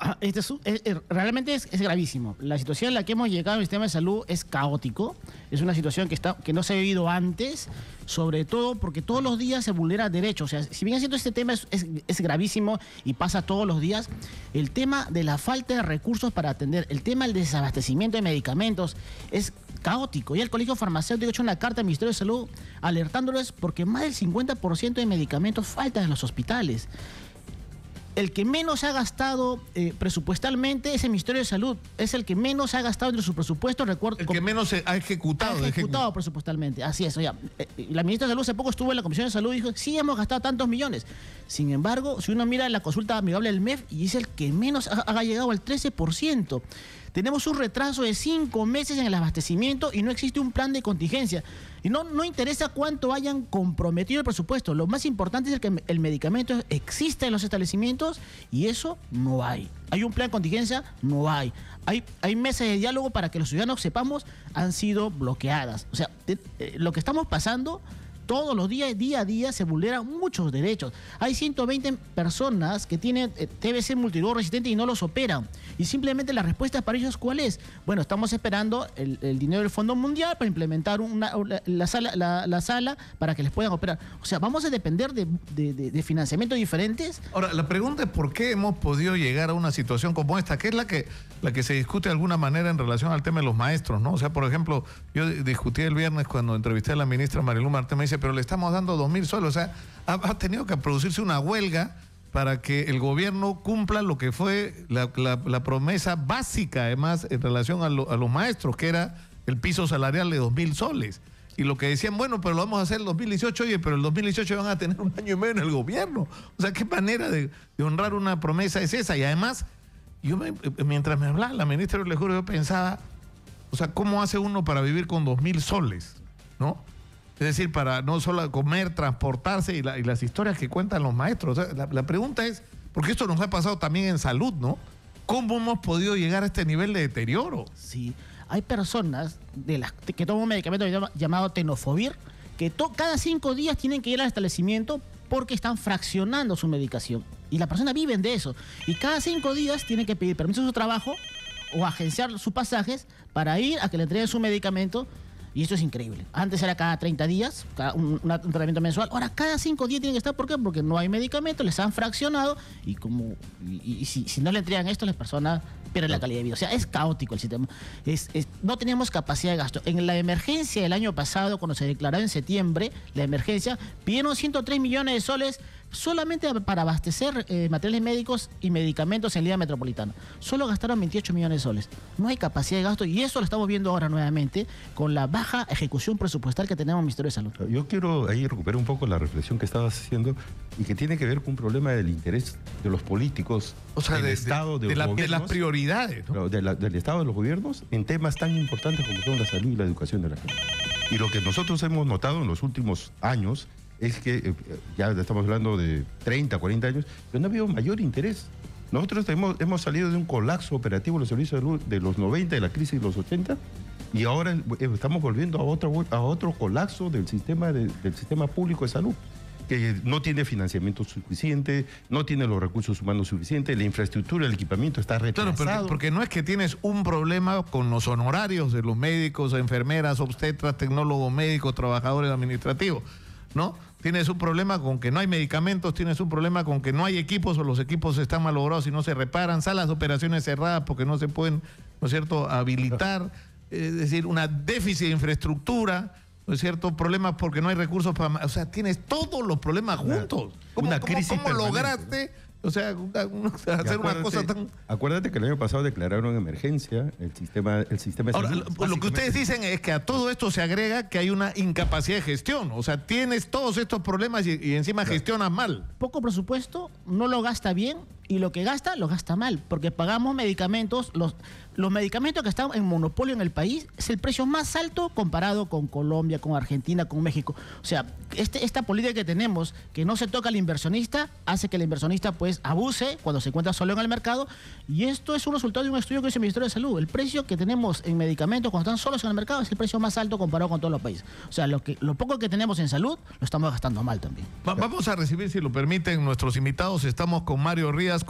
realmente es gravísimo. La situación en la que hemos llegado en el sistema de salud es caótico. Es una situación que no se ha vivido antes, sobre todo porque todos los días se vulnera derechos. O sea, si bien siendo este tema es gravísimo y pasa todos los días, el tema de la falta de recursos para atender, el tema del desabastecimiento de medicamentos es caótico. Y el Colegio Farmacéutico ha hecho una carta al Ministerio de Salud alertándoles porque más del 50% de medicamentos faltan en los hospitales. El que menos ha gastado presupuestalmente es el Ministerio de Salud. Es el que menos ha gastado entre su presupuesto. Recuerdo, el que menos se ha ejecutado. Presupuestalmente. Así es. Ya. La ministra de Salud hace poco estuvo en la Comisión de Salud y dijo, sí, hemos gastado tantos millones. Sin embargo, si uno mira la consulta amigable del MEF, y es el que menos ha llegado al 13%. Tenemos un retraso de 5 meses en el abastecimiento y no existe un plan de contingencia. Y no interesa cuánto hayan comprometido el presupuesto. Lo más importante es que el medicamento exista en los establecimientos, y eso no hay. ¿Hay un plan de contingencia? No hay. Hay mesas de diálogo para que los ciudadanos sepamos, han sido bloqueadas. O sea, lo que estamos pasando todos los días, día a día, se vulneran muchos derechos. Hay 120 personas que tienen TBC multidrug resistente y no los operan. Y simplemente la respuesta para ellos, ¿cuál es? Bueno, estamos esperando el dinero del Fondo Mundial para implementar la sala para que les puedan operar. O sea, ¿vamos a depender de financiamientos diferentes? Ahora, la pregunta es por qué hemos podido llegar a una situación como esta, que es la que se discute de alguna manera en relación al tema de los maestros, ¿no? O sea, por ejemplo, yo discutí el viernes cuando entrevisté a la ministra Marilú Martínez, me dice, pero le estamos dando 2.000 soles. O sea, ha tenido que producirse una huelga para que el gobierno cumpla lo que fue la promesa básica, además, en relación a los maestros, que era el piso salarial de 2.000 soles. Y lo que decían, bueno, pero lo vamos a hacer el 2018, oye, pero el 2018 van a tener un año y medio en el gobierno. O sea, ¿qué manera de honrar una promesa es esa? Y además, mientras me hablaba la ministra, le juro, yo pensaba, o sea, ¿cómo hace uno para vivir con 2.000 soles? ¿No? Es decir, para no solo comer, transportarse y las historias que cuentan los maestros. O sea, la pregunta es, porque esto nos ha pasado también en salud, ¿no? ¿Cómo hemos podido llegar a este nivel de deterioro? Sí, hay personas que toman un medicamento llamado tenofovir, que cada 5 días tienen que ir al establecimiento porque están fraccionando su medicación. Y las personas viven de eso. Y cada 5 días tienen que pedir permiso de su trabajo o agenciar sus pasajes para ir a que le entreguen su medicamento. Y esto es increíble. Antes era cada 30 días, un tratamiento mensual. Ahora cada 5 días tiene que estar. ¿Por qué? Porque no hay medicamentos, les han fraccionado y si no le entregan esto, las personas pierden la calidad de vida. O sea, es caótico el sistema. No tenemos capacidad de gasto. En la emergencia del año pasado, cuando se declaró en septiembre la emergencia, pidieron 103 millones de soles solamente para abastecer materiales médicos y medicamentos en Lima Metropolitana. Solo gastaron 28 millones de soles. No hay capacidad de gasto y eso lo estamos viendo ahora nuevamente con la baja ejecución presupuestal que tenemos en el Ministerio de Salud. Yo quiero ahí recuperar un poco la reflexión que estabas haciendo y que tiene que ver con un problema del interés de los políticos, o sea, del Estado, de las prioridades, ¿no? Del Estado, de los gobiernos, en temas tan importantes como son la salud y la educación de la gente. Y lo que nosotros hemos notado en los últimos años es que, ya estamos hablando de 30, 40 años, pero no ha habido mayor interés. Nosotros hemos salido de un colapso operativo de los servicios de salud de los 90, de la crisis de los 80, y ahora estamos volviendo a otro colapso del sistema público de salud, que no tiene financiamiento suficiente, no tiene los recursos humanos suficientes, la infraestructura, el equipamiento está retrasado. Claro, porque no es que tienes un problema con los honorarios de los médicos, enfermeras, obstetras, tecnólogos médicos, trabajadores administrativos, ¿no? Tienes un problema con que no hay medicamentos, tienes un problema con que no hay equipos o los equipos están malogrados y no se reparan, salas de operaciones cerradas porque no se pueden, ¿no es cierto?, habilitar, es decir, una déficit de infraestructura, ¿no es cierto?, problemas porque no hay recursos para... O sea, tienes todos los problemas juntos. ¿Cómo lograste, o sea, hacer una cosa tan... Acuérdate que el año pasado declararon emergencia el sistema de salud. Ahora, lo que ustedes dicen es que a todo esto se agrega que hay una incapacidad de gestión. O sea, tienes todos estos problemas y encima gestionas mal. Poco presupuesto, no lo gasta bien y lo que gasta, lo gasta mal. Porque pagamos medicamentos, los medicamentos que están en monopolio en el país es el precio más alto comparado con Colombia, con Argentina, con México. O sea, esta política que tenemos, que no se toca al inversionista, hace que el inversionista pues abuse cuando se encuentra solo en el mercado, y esto es un resultado de un estudio que hizo el Ministerio de Salud. El precio que tenemos en medicamentos cuando están solos en el mercado es el precio más alto comparado con todos los países. O sea, lo poco que tenemos en salud lo estamos gastando mal también. Vamos a recibir, si lo permiten, nuestros invitados. Estamos con Mario Ríos,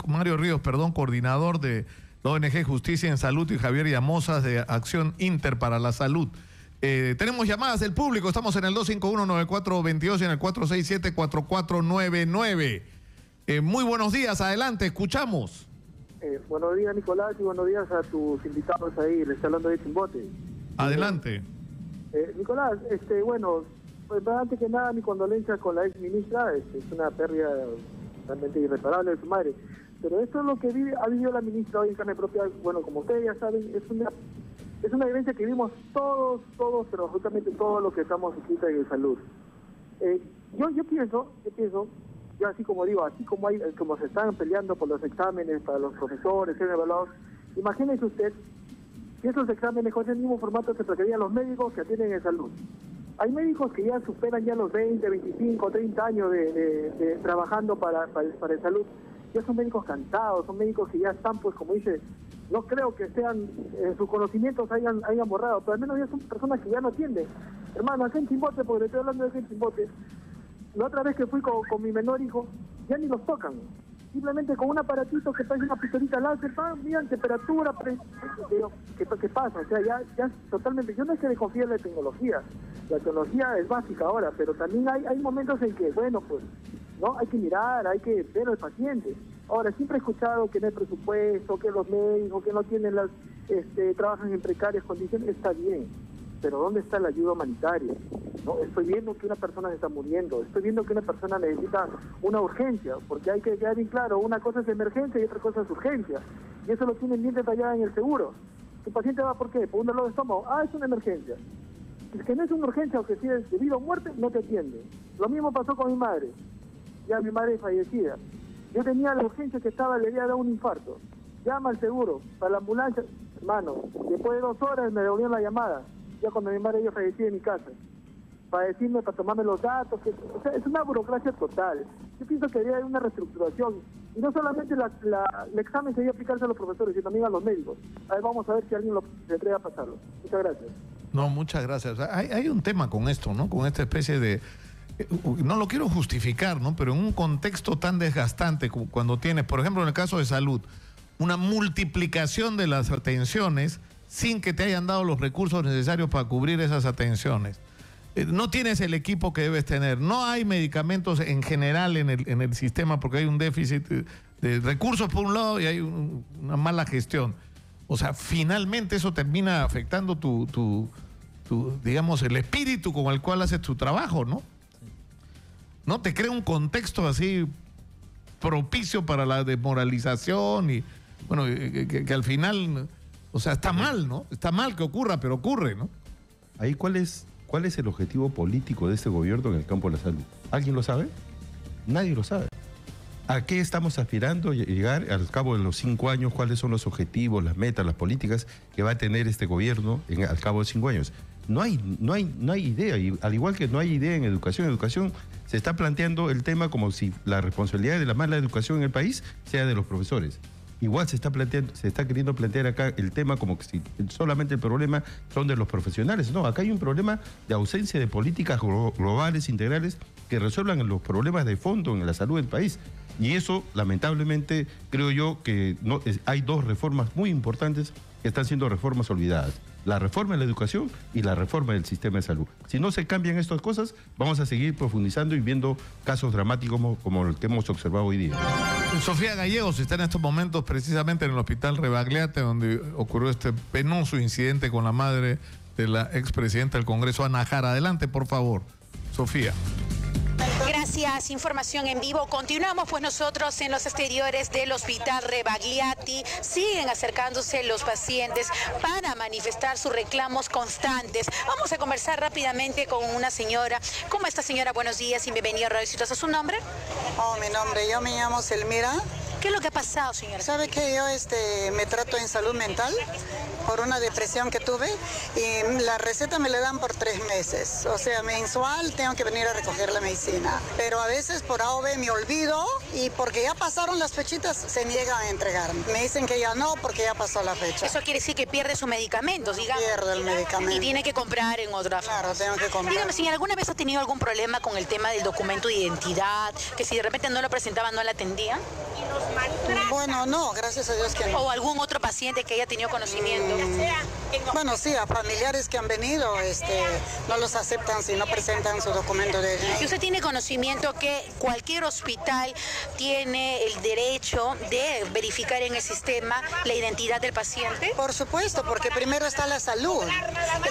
coordinador de la ONG Justicia en Salud, y Javier Llamosas de Acción Inter para la Salud. Tenemos llamadas del público, estamos en el 251-9422 y en el 467-4499. Muy buenos días, adelante, escuchamos. Buenos días, Nicolás, y buenos días a tus invitados ahí. Les está hablando de Chimbote. Adelante. Nicolás, bueno, pues antes que nada, mi condolencia con la ex ministra. Es una pérdida realmente irreparable de su madre. Pero esto es lo que ha vivido la ministra hoy en carne propia. Bueno, como ustedes ya saben, es una evidencia que vimos todos, pero absolutamente todos los que estamos aquí en salud. Yo pienso, yo así como digo, así como como se están peleando por los exámenes para los profesores, ser evaluados, imagínense usted que esos exámenes con el mismo formato que preferían los médicos que atienden en salud. Hay médicos que ya superan ya los 20, 25, 30 años de trabajando para el salud. Ya son médicos cansados, son médicos que ya están, pues como dice, no creo que sean, sus conocimientos hayan borrado, pero al menos ya son personas que ya no atienden. Hermano, acá en Chimbote, porque le estoy hablando de acá en Chimbote, la otra vez que fui con mi menor hijo, ya ni los tocan. Simplemente con un aparatito que parece una pistolita láser, miran temperatura, ¿qué pasa? O sea, ya totalmente, yo no es que desconfíe de la tecnología es básica ahora, pero también hay momentos en que, bueno, pues, ¿no? Hay que mirar, hay que ver al paciente. Ahora, siempre he escuchado que no hay presupuesto, que los médicos, que no tienen trabajan en precarias condiciones, está bien, pero ¿dónde está la ayuda humanitaria? ¿No? Estoy viendo que una persona se está muriendo, estoy viendo que una persona necesita una urgencia, porque hay que quedar bien claro, una cosa es emergencia y otra cosa es urgencia, y eso lo tienen bien detallado en el seguro. Tu paciente va, ¿por qué? Por un dolor de estómago, es una emergencia. Es que no es una urgencia o que si es debido a muerte, no te atiende. Lo mismo pasó con mi madre, ya mi madre fallecida. Yo tenía la urgencia que le había dado un infarto. Llama al seguro, para la ambulancia, hermano, después de 2 horas me devolvieron la llamada, ya cuando mi madre ya fallecía en mi casa, para decirme, para tomarme los datos, o sea, es una burocracia total. Yo pienso que debería haber una reestructuración, y no solamente el examen se debe aplicarse a los profesores, sino también a los médicos. A ver, vamos a ver si alguien se atreve a pasarlo. Muchas gracias. No, muchas gracias. Hay un tema con esto, ¿no? Con esta especie de... No lo quiero justificar, ¿no? Pero en un contexto tan desgastante cuando tienes, por ejemplo, en el caso de salud, una multiplicación de las atenciones, sin que te hayan dado los recursos necesarios para cubrir esas atenciones. No tienes el equipo que debes tener. No hay medicamentos en general en el sistema porque hay un déficit de recursos por un lado y hay una mala gestión. O sea, finalmente eso termina afectando digamos, el espíritu con el cual haces tu trabajo, ¿no? ¿No? Te crea un contexto así propicio para la desmoralización y, bueno, que al final, o sea, está mal, ¿no? Está mal que ocurra, pero ocurre, ¿no? Ahí, ¿cuál es el objetivo político de este gobierno en el campo de la salud? ¿Alguien lo sabe? Nadie lo sabe. ¿A qué estamos aspirando llegar al cabo de los 5 años? ¿Cuáles son los objetivos, las metas, las políticas que va a tener este gobierno al cabo de 5 años? No hay idea, y al igual que no hay idea en educación. En educación se está planteando el tema como si la responsabilidad de la mala educación en el país sea de los profesores. Igual se está queriendo plantear acá el tema como que si solamente el problema son de los profesionales. No, acá hay un problema de ausencia de políticas globales, integrales, que resuelvan los problemas de fondo en la salud del país. Y eso, lamentablemente, creo yo que hay 2 reformas muy importantes que están siendo reformas olvidadas. La reforma de la educación y la reforma del sistema de salud. Si no se cambian estas cosas, vamos a seguir profundizando y viendo casos dramáticos como el que hemos observado hoy día. Sofía Gallegos está en estos momentos precisamente en el hospital Rebagliati, donde ocurrió este penoso incidente con la madre de la expresidenta del Congreso, Ana Jara. Adelante, por favor, Sofía. Gracias, información en vivo. Continuamos pues nosotros en los exteriores del hospital Rebagliati. Siguen acercándose los pacientes para manifestar sus reclamos constantes. Vamos a conversar rápidamente con una señora. ¿Cómo está, señora? Buenos días y bienvenida a Radio Exitosa. ¿Su nombre? Yo me llamo Selmira. ¿Qué es lo que ha pasado, señora? ¿Sabe que yo me trato en salud mental por una depresión que tuve y la receta me la dan por 3 meses? O sea, mensual tengo que venir a recoger la medicina. Pero a veces por A o B me olvido y porque ya pasaron las fechitas se niegan a entregarme. Me dicen que ya no porque ya pasó la fecha. Eso quiere decir que pierde sus medicamentos, digamos. Pierdo el medicamento. Y tiene que comprar en otra. Claro, tengo que comprar. Dígame, señora, ¿alguna vez ha tenido algún problema con el tema del documento de identidad? Que si de repente no lo presentaban, no la atendían. Bueno, no, gracias a Dios que no. ¿O algún otro paciente que haya tenido conocimiento? Bueno, sí, a familiares que han venido, no los aceptan si no presentan su documento de... ¿Y usted tiene conocimiento que cualquier hospital tiene el derecho de verificar en el sistema la identidad del paciente? Por supuesto, porque primero está la salud.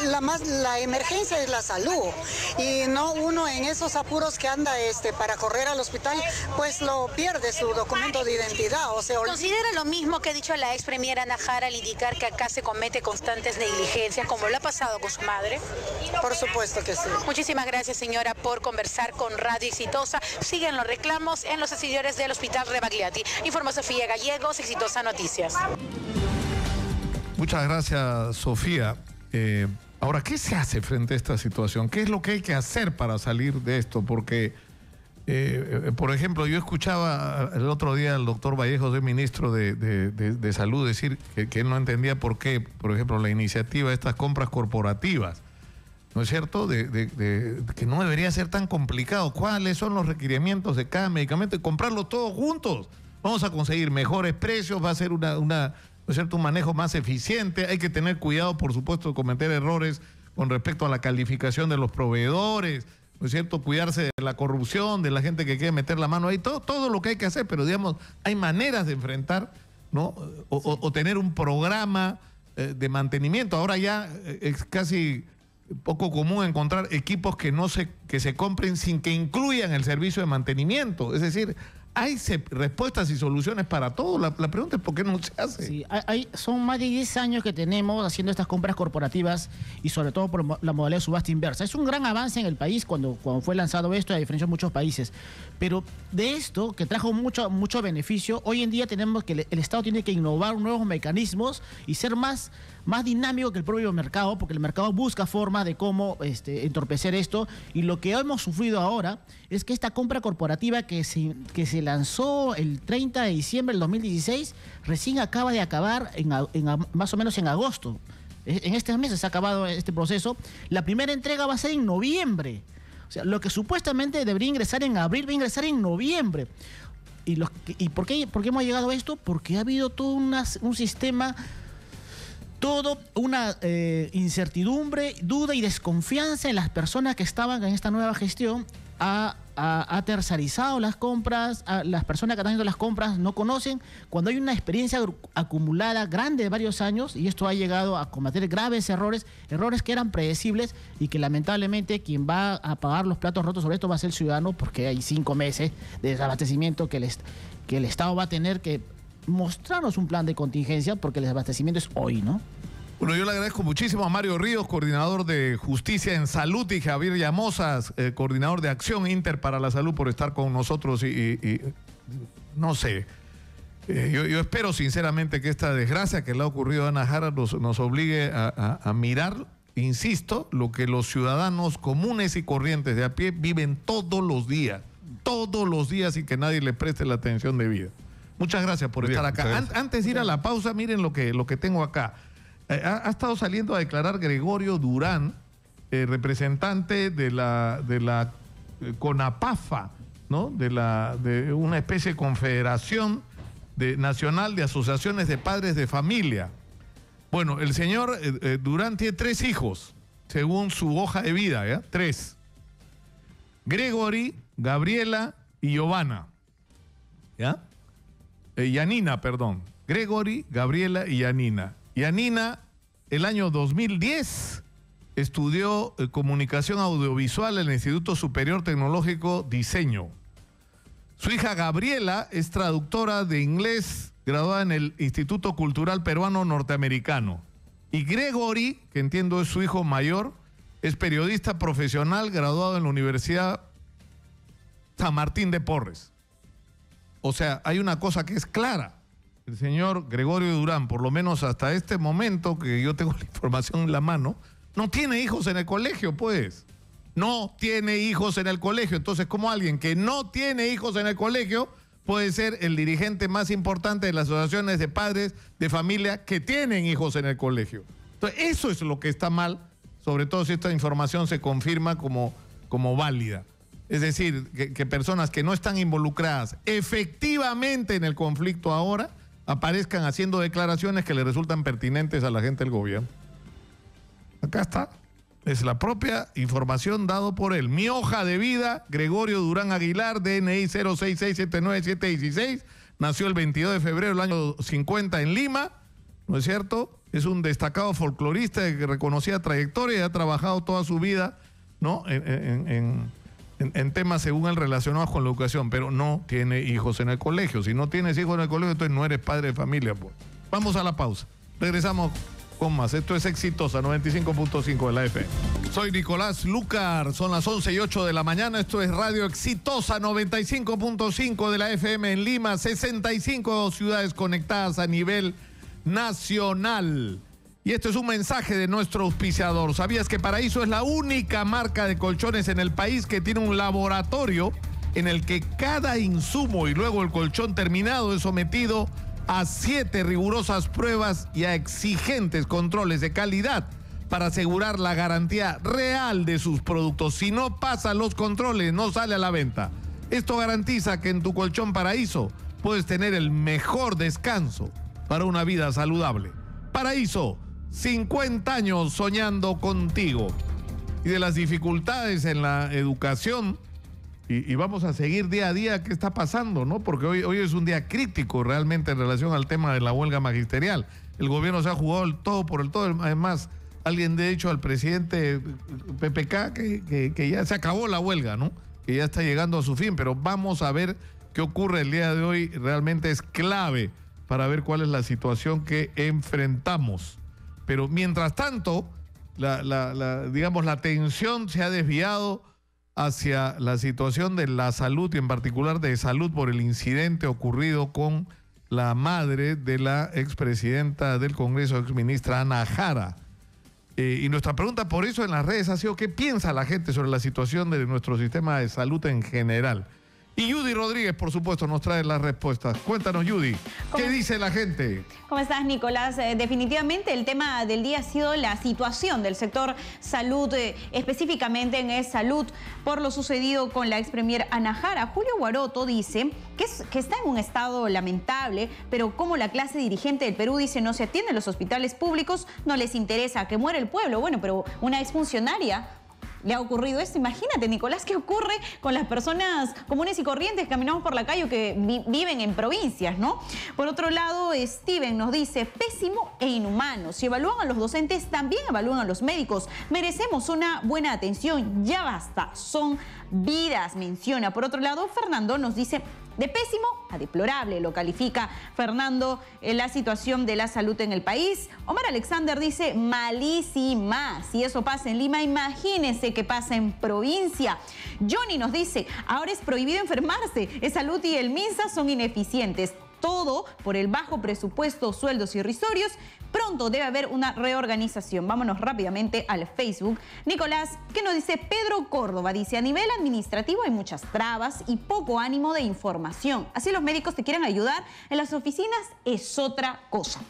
La emergencia es la salud. Y no uno en esos apuros que anda para correr al hospital, pues lo pierde su documento de identidad. O sea, ¿considera lo mismo que ha dicho la ex premier Ana Jara al indicar que acá se comete constantes negligencias, como lo ha pasado con su madre? Por supuesto que sí. Muchísimas gracias, señora, por conversar con Radio Exitosa. Siguen los reclamos en los exteriores del hospital Rebagliati. Informó Sofía Gallegos, Exitosa Noticias. Muchas gracias, Sofía. Ahora, ¿qué se hace frente a esta situación? ¿Qué es lo que hay que hacer para salir de esto? Porque, por ejemplo, yo escuchaba el otro día al doctor Vallejos, el ministro de Salud, decir que él no entendía por qué, por ejemplo, la iniciativa de estas compras corporativas, ¿no es cierto?, que no debería ser tan complicado. ¿Cuáles son los requerimientos de cada medicamento? Y comprarlos todos juntos. Vamos a conseguir mejores precios, va a ser ¿no es cierto?, un manejo más eficiente. Hay que tener cuidado, por supuesto, de cometer errores con respecto a la calificación de los proveedores, ¿no es cierto?, cuidarse de la corrupción, de la gente que quiere meter la mano ahí, todo lo que hay que hacer, pero digamos, hay maneras de enfrentar, ¿no? O tener un programa de mantenimiento. Ahora ya es casi poco común encontrar equipos que se compren sin que incluyan el servicio de mantenimiento. Es decir, hay respuestas y soluciones para todo. La pregunta es por qué no se hace. Sí, son más de 10 años que tenemos haciendo estas compras corporativas y sobre todo por la modalidad de subasta inversa. Es un gran avance en el país cuando fue lanzado esto, a diferencia de muchos países. Pero de esto, que trajo mucho beneficio, hoy en día tenemos que el Estado tiene que innovar nuevos mecanismos y ser más dinámico que el propio mercado, porque el mercado busca formas de cómo entorpecer esto. Y lo que hemos sufrido ahora es que esta compra corporativa que se lanzó el 30 de diciembre del 2016 recién acaba de acabar más o menos en agosto. En este mes se ha acabado este proceso. La primera entrega va a ser en noviembre. O sea, lo que supuestamente debería ingresar en abril va a ingresar en noviembre. ¿Y por qué hemos llegado a esto? Porque ha habido todo un sistema todo una incertidumbre, duda y desconfianza en las personas que estaban en esta nueva gestión. Ha tercerizado las compras, las personas que están haciendo las compras no conocen. Cuando hay una experiencia acumulada grande de varios años, y esto ha llegado a cometer graves errores que eran predecibles y que lamentablemente quien va a pagar los platos rotos sobre esto va a ser el ciudadano, porque hay 5 meses de desabastecimiento que el Estado va a tener que mostrarnos un plan de contingencia, porque el desabastecimiento es hoy, ¿no? Bueno, yo le agradezco muchísimo a Mario Ríos, coordinador de Justicia en Salud, y Javier Llamosas, coordinador de Acción Inter para la Salud, por estar con nosotros y no sé, yo espero sinceramente que esta desgracia que le ha ocurrido a Ana Jara nos obligue a mirar, insisto, lo que los ciudadanos comunes y corrientes de a pie viven todos los días y que nadie le preste la atención debida. Muchas gracias por estar acá. Antes de ir a la pausa, miren lo que tengo acá. Ha estado saliendo a declarar Gregorio Durán, representante de la CONAPAFA, ¿no? De una especie de confederación nacional de asociaciones de padres de familia. Bueno, el señor Durán tiene 3 hijos, según su hoja de vida, ¿ya? 3. Gregory, Gabriela y Giovanna. ¿Ya? Yanina, perdón. Gregory, Gabriela y Yanina. Yanina, el año 2010, estudió comunicación audiovisual en el Instituto Superior Tecnológico Diseño. Su hija Gabriela es traductora de inglés, graduada en el Instituto Cultural Peruano Norteamericano. Y Gregory, que entiendo es su hijo mayor, es periodista profesional, graduado en la Universidad San Martín de Porres. O sea, hay una cosa que es clara. El señor Gregorio Durán, por lo menos hasta este momento que yo tengo la información en la mano, no tiene hijos en el colegio, pues. No tiene hijos en el colegio. Entonces, ¿cómo alguien que no tiene hijos en el colegio puede ser el dirigente más importante de las asociaciones de padres de familia que tienen hijos en el colegio? Entonces, eso es lo que está mal, sobre todo si esta información se confirma como válida. Es decir, que personas que no están involucradas efectivamente en el conflicto ahora aparezcan haciendo declaraciones que le resultan pertinentes a la gente del gobierno. Acá está. Es la propia información dado por él. Mi hoja de vida, Gregorio Durán Aguilar, DNI 06679716, nació el 22 de febrero del año 50 en Lima, ¿no es cierto? Es un destacado folclorista de reconocida trayectoria y ha trabajado toda su vida, ¿no? En temas, según él, relacionados con la educación, pero no tiene hijos en el colegio. Si no tienes hijos en el colegio, entonces no eres padre de familia, pues. Vamos a la pausa. Regresamos con más. Esto es Exitosa 95.5 de la FM. Soy Nicolás Lucar. Son las 11:08 de la mañana. Esto es Radio Exitosa 95.5 de la FM en Lima. 65 ciudades conectadas a nivel nacional. Y esto es un mensaje de nuestro auspiciador. ¿Sabías que Paraíso es la única marca de colchones en el país que tiene un laboratorio en el que cada insumo y luego el colchón terminado es sometido a 7 rigurosas pruebas y a exigentes controles de calidad para asegurar la garantía real de sus productos? Si no pasa los controles, no sale a la venta. Esto garantiza que en tu colchón Paraíso puedes tener el mejor descanso para una vida saludable. Paraíso, 50 años soñando contigo. Y de las dificultades en la educación, y vamos a seguir día a día qué está pasando, ¿no? Porque hoy es un día crítico realmente en relación al tema de la huelga magisterial. El gobierno se ha jugado el todo por el todo. Además, alguien de hecho al presidente PPK que ya se acabó la huelga, ¿no? Que ya está llegando a su fin, pero vamos a ver qué ocurre el día de hoy. Realmente es clave para ver cuál es la situación que enfrentamos. Pero mientras tanto, digamos, la atención se ha desviado hacia la situación de la salud y en particular de salud por el incidente ocurrido con la madre de la expresidenta del Congreso, exministra Ana Jara. Y nuestra pregunta por eso en las redes ha sido: ¿qué piensa la gente sobre la situación de nuestro sistema de salud en general? Y Judy Rodríguez, por supuesto, nos trae las respuestas. Cuéntanos, Judy, ¿qué dice la gente? ¿Cómo estás, Nicolás? Definitivamente el tema del día ha sido la situación del sector salud, específicamente en salud, por lo sucedido con la ex premier Ana Jara. Julio Guaroto dice que está en un estado lamentable, pero como la clase dirigente del Perú dice no se atiende en los hospitales públicos, no les interesa que muera el pueblo. Bueno, pero una exfuncionaria le ha ocurrido esto. Imagínate, Nicolás, ¿qué ocurre con las personas comunes y corrientes que caminamos por la calle o que viven en provincias, ¿no? Por otro lado, Steven nos dice, pésimo e inhumano. Si evalúan a los docentes, también evalúan a los médicos. Merecemos una buena atención. Ya basta. Son vidas, menciona. Por otro lado, Fernando nos dice, de pésimo a deplorable, lo califica Fernando la situación de la salud en el país. Omar Alexander dice, malísima. Si eso pasa en Lima, imagínense que pasa en provincia. Johnny nos dice, ahora es prohibido enfermarse. Salud y el MINSA son ineficientes. Todo por el bajo presupuesto, sueldos irrisorios. Pronto debe haber una reorganización. Vámonos rápidamente al Facebook. Nicolás, ¿qué nos dice? Pedro Córdoba dice, a nivel administrativo hay muchas trabas y poco ánimo de información. Así los médicos te quieren ayudar, en las oficinas es otra cosa.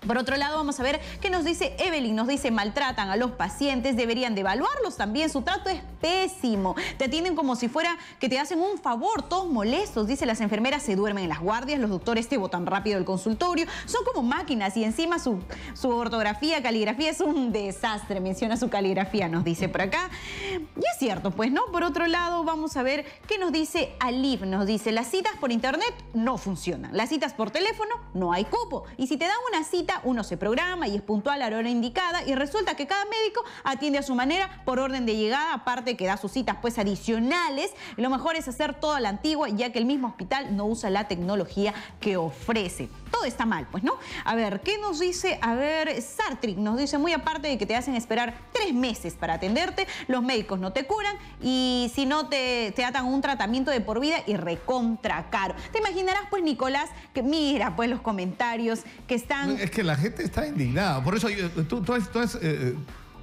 Por otro lado, vamos a ver qué nos dice Evelyn. Nos dice, maltratan a los pacientes, deberían de evaluarlos también. Su trato es pésimo. Te atienden como si fuera que te hacen un favor, todos molestos. Dice, las enfermeras se duermen en las guardias, los doctores te botan rápido el consultorio. Son como máquinas y encima su ortografía, caligrafía es un desastre. Menciona su caligrafía, nos dice por acá. Y es cierto, pues, ¿no? Por otro lado, vamos a ver qué nos dice Alif. Nos dice, las citas por internet no funcionan. Las citas por teléfono no hay cupo. Y si te dan una cita, uno se programa y es puntual a la hora indicada y resulta que cada médico atiende a su manera por orden de llegada, aparte que da sus citas pues adicionales. Lo mejor es hacer todo a la antigua, ya que el mismo hospital no usa la tecnología que ofrece. Todo está mal, pues, ¿no? A ver, ¿qué nos dice? A ver, Sartric nos dice, muy aparte de que te hacen esperar 3 meses para atenderte, los médicos no te curan y si no te atan un tratamiento de por vida y recontra caro. Te imaginarás, pues, Nicolás, que mira, pues, los comentarios que están... Es que la gente está indignada. Por eso tú has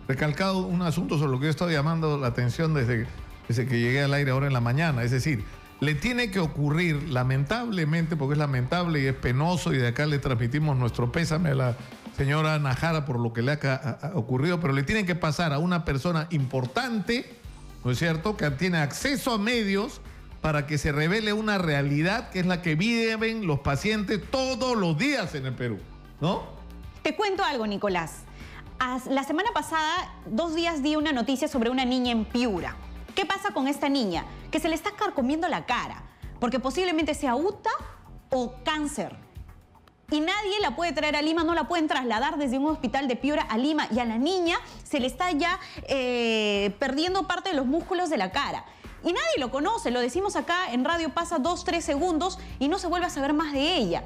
recalcado un asunto sobre lo que yo estaba llamando la atención desde que llegué al aire ahora en la mañana. Es decir, le tiene que ocurrir, lamentablemente, porque es lamentable y es penoso, y de acá le transmitimos nuestro pésame a la señora Ana Jara por lo que le ha ocurrido, pero le tiene que pasar a una persona importante, ¿no es cierto?, que tiene acceso a medios para que se revele una realidad que es la que viven los pacientes todos los días en el Perú, ¿no? Te cuento algo, Nicolás. La semana pasada, 2 días di una noticia sobre una niña en Piura. ¿Qué pasa con esta niña? Que se le está carcomiendo la cara, porque posiblemente sea UTA o cáncer. Y nadie la puede traer a Lima, no la pueden trasladar desde un hospital de Piura a Lima. Y a la niña se le está ya perdiendo parte de los músculos de la cara. Y nadie lo conoce, lo decimos acá en radio, pasa 2-3 segundos y no se vuelve a saber más de ella.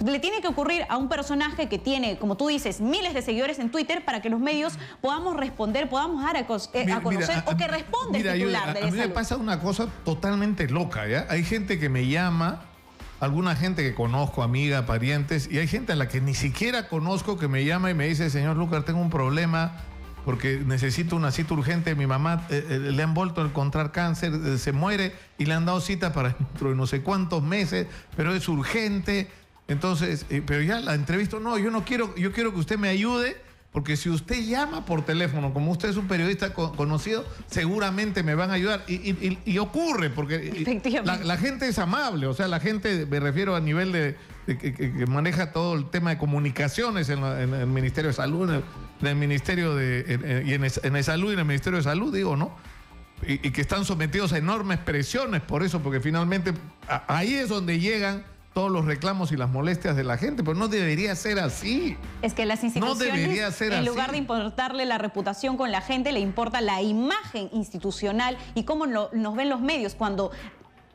Le tiene que ocurrir a un personaje que tiene, como tú dices, miles de seguidores en Twitter para que los medios podamos responder, podamos dar a conocer o que responda el titular de salud. A mí me pasa una cosa totalmente loca, ¿ya? Hay gente que me llama, alguna gente que conozco, amiga, parientes, y hay gente a la que ni siquiera conozco que me llama y me dice, señor Lucar, tengo un problema porque necesito una cita urgente. Mi mamá le han vuelto a encontrar cáncer, se muere y le han dado cita para dentro de no sé cuántos meses, pero es urgente. Entonces, pero ya la entrevista, no, yo quiero que usted me ayude, porque si usted llama por teléfono, como usted es un periodista conocido, seguramente me van a ayudar. Y ocurre, porque la gente es amable, o sea, la gente, me refiero a nivel que maneja todo el tema de comunicaciones en el Ministerio de Salud, en el Ministerio en el Salud y en el Ministerio de Salud, digo, ¿no? Y que están sometidos a enormes presiones por eso, porque finalmente ahí es donde llegan todos los reclamos y las molestias de la gente, pero no debería ser así. Es que las instituciones, en lugar de importarle la reputación con la gente, le importa la imagen institucional y cómo nos ven los medios. Cuando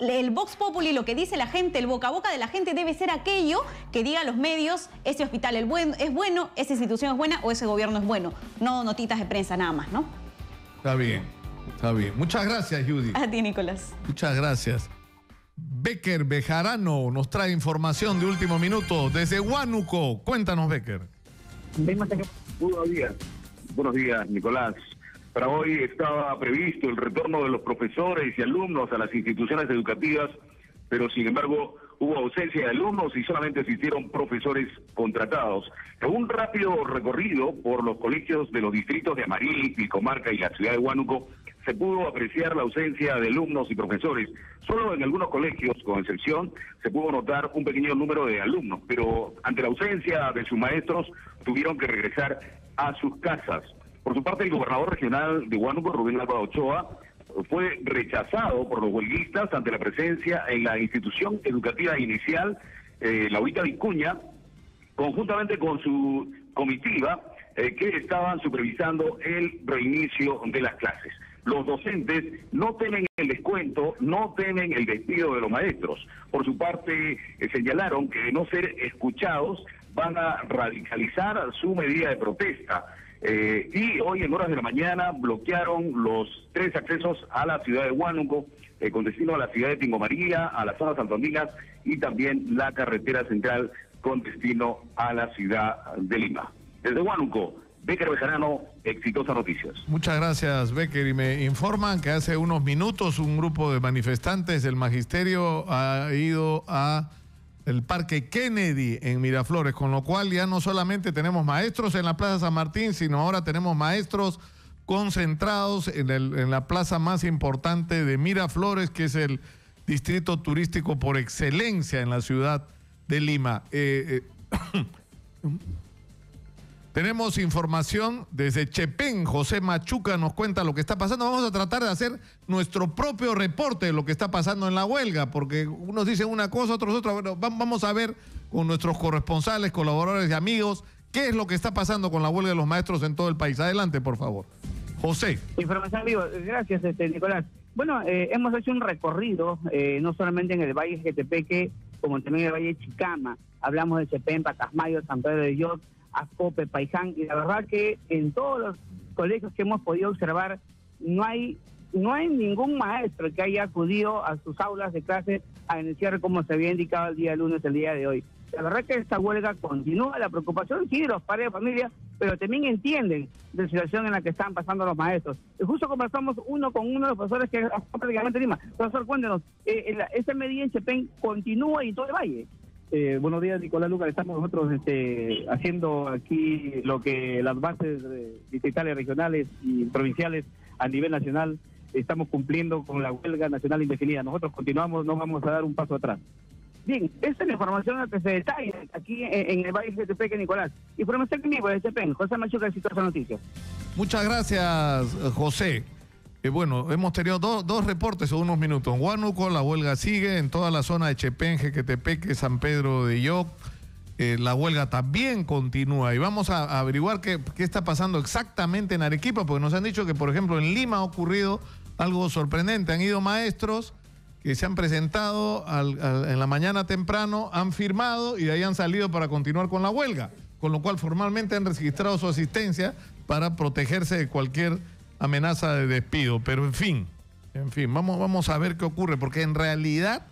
el Vox Populi, lo que dice la gente, el boca a boca de la gente debe ser aquello que diga a los medios, ese hospital es bueno, esa institución es buena o ese gobierno es bueno. No notitas de prensa nada más, ¿no? Está bien, está bien. Muchas gracias, Judy. A ti, Nicolás. Muchas gracias. Becker Bejarano nos trae información de último minuto desde Huánuco. Cuéntanos, Becker. Buenos días, Nicolás. Para hoy estaba previsto el retorno de los profesores y alumnos a las instituciones educativas, pero sin embargo hubo ausencia de alumnos y solamente asistieron profesores contratados. En un rápido recorrido por los colegios de los distritos de Amarillo, Pilcomaca y la ciudad de Huánuco, se pudo apreciar la ausencia de alumnos y profesores. Solo en algunos colegios, con excepción, se pudo notar un pequeño número de alumnos, pero ante la ausencia de sus maestros tuvieron que regresar a sus casas. Por su parte, el gobernador regional de Huánuco, Rubén Álvaro Ochoa, fue rechazado por los huelguistas ante la presencia en la institución educativa inicial, la UITA Vicuña, conjuntamente con su comitiva, que estaban supervisando el reinicio de las clases. Los docentes no temen el descuento, no temen el despido de los maestros. Por su parte, señalaron que de no ser escuchados van a radicalizar su medida de protesta. Y hoy en horas de la mañana bloquearon los 3 accesos a la ciudad de Huánuco, con destino a la ciudad de Tingo María, a la zona de Santo Domingo y también la carretera central con destino a la ciudad de Lima. Desde Huánuco, Becker Bejarano, Exitosa Noticias. Muchas gracias, Becker. Y me informan que hace unos minutos un grupo de manifestantes del magisterio ha ido a el Parque Kennedy en Miraflores, con lo cual ya no solamente tenemos maestros en la Plaza San Martín, sino ahora tenemos maestros concentrados en la plaza más importante de Miraflores, que es el distrito turístico por excelencia en la ciudad de Lima. Tenemos información desde Chepén. José Machuca nos cuenta lo que está pasando. Vamos a tratar de hacer nuestro propio reporte de lo que está pasando en la huelga, porque unos dicen una cosa, otros otra. Bueno, vamos a ver con nuestros corresponsales, colaboradores y amigos qué es lo que está pasando con la huelga de los maestros en todo el país. Adelante, por favor. José. Información vivo. Gracias, Nicolás. Bueno, hemos hecho un recorrido, no solamente en el Valle Jequetepeque, como también en el Valle Chicama. Hablamos de Chepén, Pacasmayo, San Pedro de Llot, Ascope, Paiján, y la verdad que en todos los colegios que hemos podido observar no hay ningún maestro que haya acudido a sus aulas de clase a iniciar como se había indicado el día lunes, el día de hoy. La verdad que esta huelga continúa, la preocupación sí de los padres de familia, pero también entienden la situación en la que están pasando los maestros. Y justo conversamos uno con uno de los profesores que está prácticamente en Lima. Profesor, cuéntenos, esta medida en Chepén continúa y todo el valle. Buenos días, Nicolás Lucas. Estamos nosotros haciendo aquí lo que las bases distritales, regionales y provinciales a nivel nacional estamos cumpliendo con la huelga nacional indefinida. Nosotros continuamos, no vamos a dar un paso atrás. Bien, esta es la información que se detalla aquí en el Valle de Chepén, Nicolás. Información en vivo de Chepén. José Machuca, Exitosa Noticias. Muchas gracias, José. Bueno, hemos tenido dos reportes en unos minutos. En Huánuco la huelga sigue, en toda la zona de Chepén, Jequetepeque, San Pedro de Lloc, la huelga también continúa. Y vamos a averiguar qué está pasando exactamente en Arequipa, porque nos han dicho que, por ejemplo, en Lima ha ocurrido algo sorprendente. Han ido maestros que se han presentado en la mañana temprano, han firmado y de ahí han salido para continuar con la huelga, con lo cual formalmente han registrado su asistencia para protegerse de cualquier amenaza de despido. Pero en fin, vamos a ver qué ocurre, porque en realidad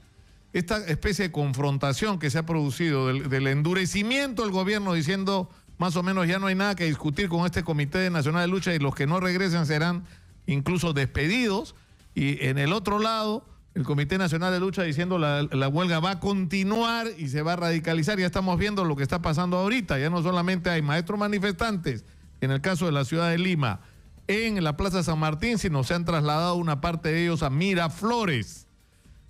esta especie de confrontación que se ha producido del endurecimiento del gobierno diciendo más o menos ya no hay nada que discutir con este Comité Nacional de Lucha y los que no regresen serán incluso despedidos, y en el otro lado el Comité Nacional de Lucha diciendo la huelga va a continuar y se va a radicalizar. Ya estamos viendo lo que está pasando ahorita. Ya no solamente hay maestros manifestantes, en el caso de la ciudad de Lima, en la Plaza San Martín, sino se han trasladado una parte de ellos a Miraflores,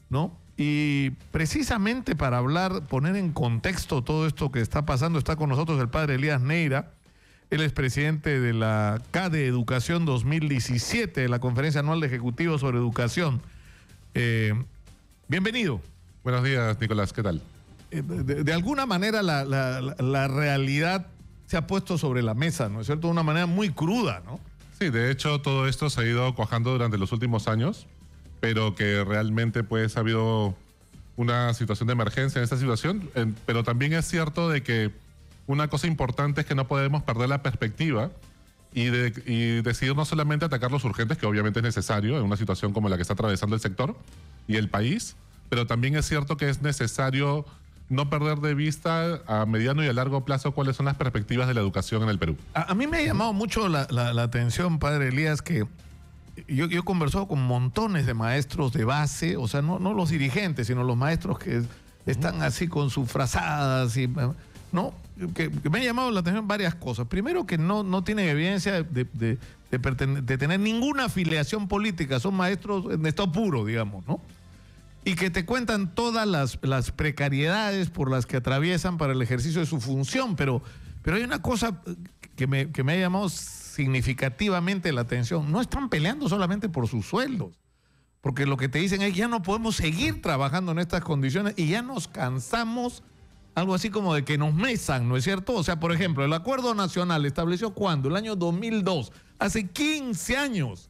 ¿no? Y precisamente para poner en contexto todo esto que está pasando, está con nosotros el padre Elías Neira. Él es presidente de la CADE Educación 2017, de la Conferencia Anual de Ejecutivos sobre Educación. Bienvenido. Buenos días, Nicolás, ¿qué tal? De alguna manera la realidad se ha puesto sobre la mesa, ¿no es cierto? De una manera muy cruda, ¿no? Sí, de hecho todo esto se ha ido cuajando durante los últimos años, pero que realmente pues ha habido una situación de emergencia en esta situación, pero también es cierto de que una cosa importante es que no podemos perder la perspectiva y decidir no solamente atacar los urgentes, que obviamente es necesario en una situación como la que está atravesando el sector y el país, pero también es cierto que es necesario no perder de vista a mediano y a largo plazo cuáles son las perspectivas de la educación en el Perú. A mí me ha llamado mucho la atención, padre Elías, que yo he conversado con montones de maestros de base, o sea, no los dirigentes, sino los maestros que están así con sus frazadas, y, ¿no? Que me ha llamado la atención varias cosas. Primero, que no tienen evidencia de tener ninguna afiliación política, son maestros en estado puro, digamos, ¿no? Y que te cuentan todas las precariedades por las que atraviesan para el ejercicio de su función, pero hay una cosa que me ha llamado significativamente la atención. No están peleando solamente por sus sueldos, porque lo que te dicen es: ya no podemos seguir trabajando en estas condiciones y ya nos cansamos, algo así como de que nos mesan, ¿no es cierto? O sea, por ejemplo, el Acuerdo Nacional estableció ¿cuándo? El año 2002, hace 15 años,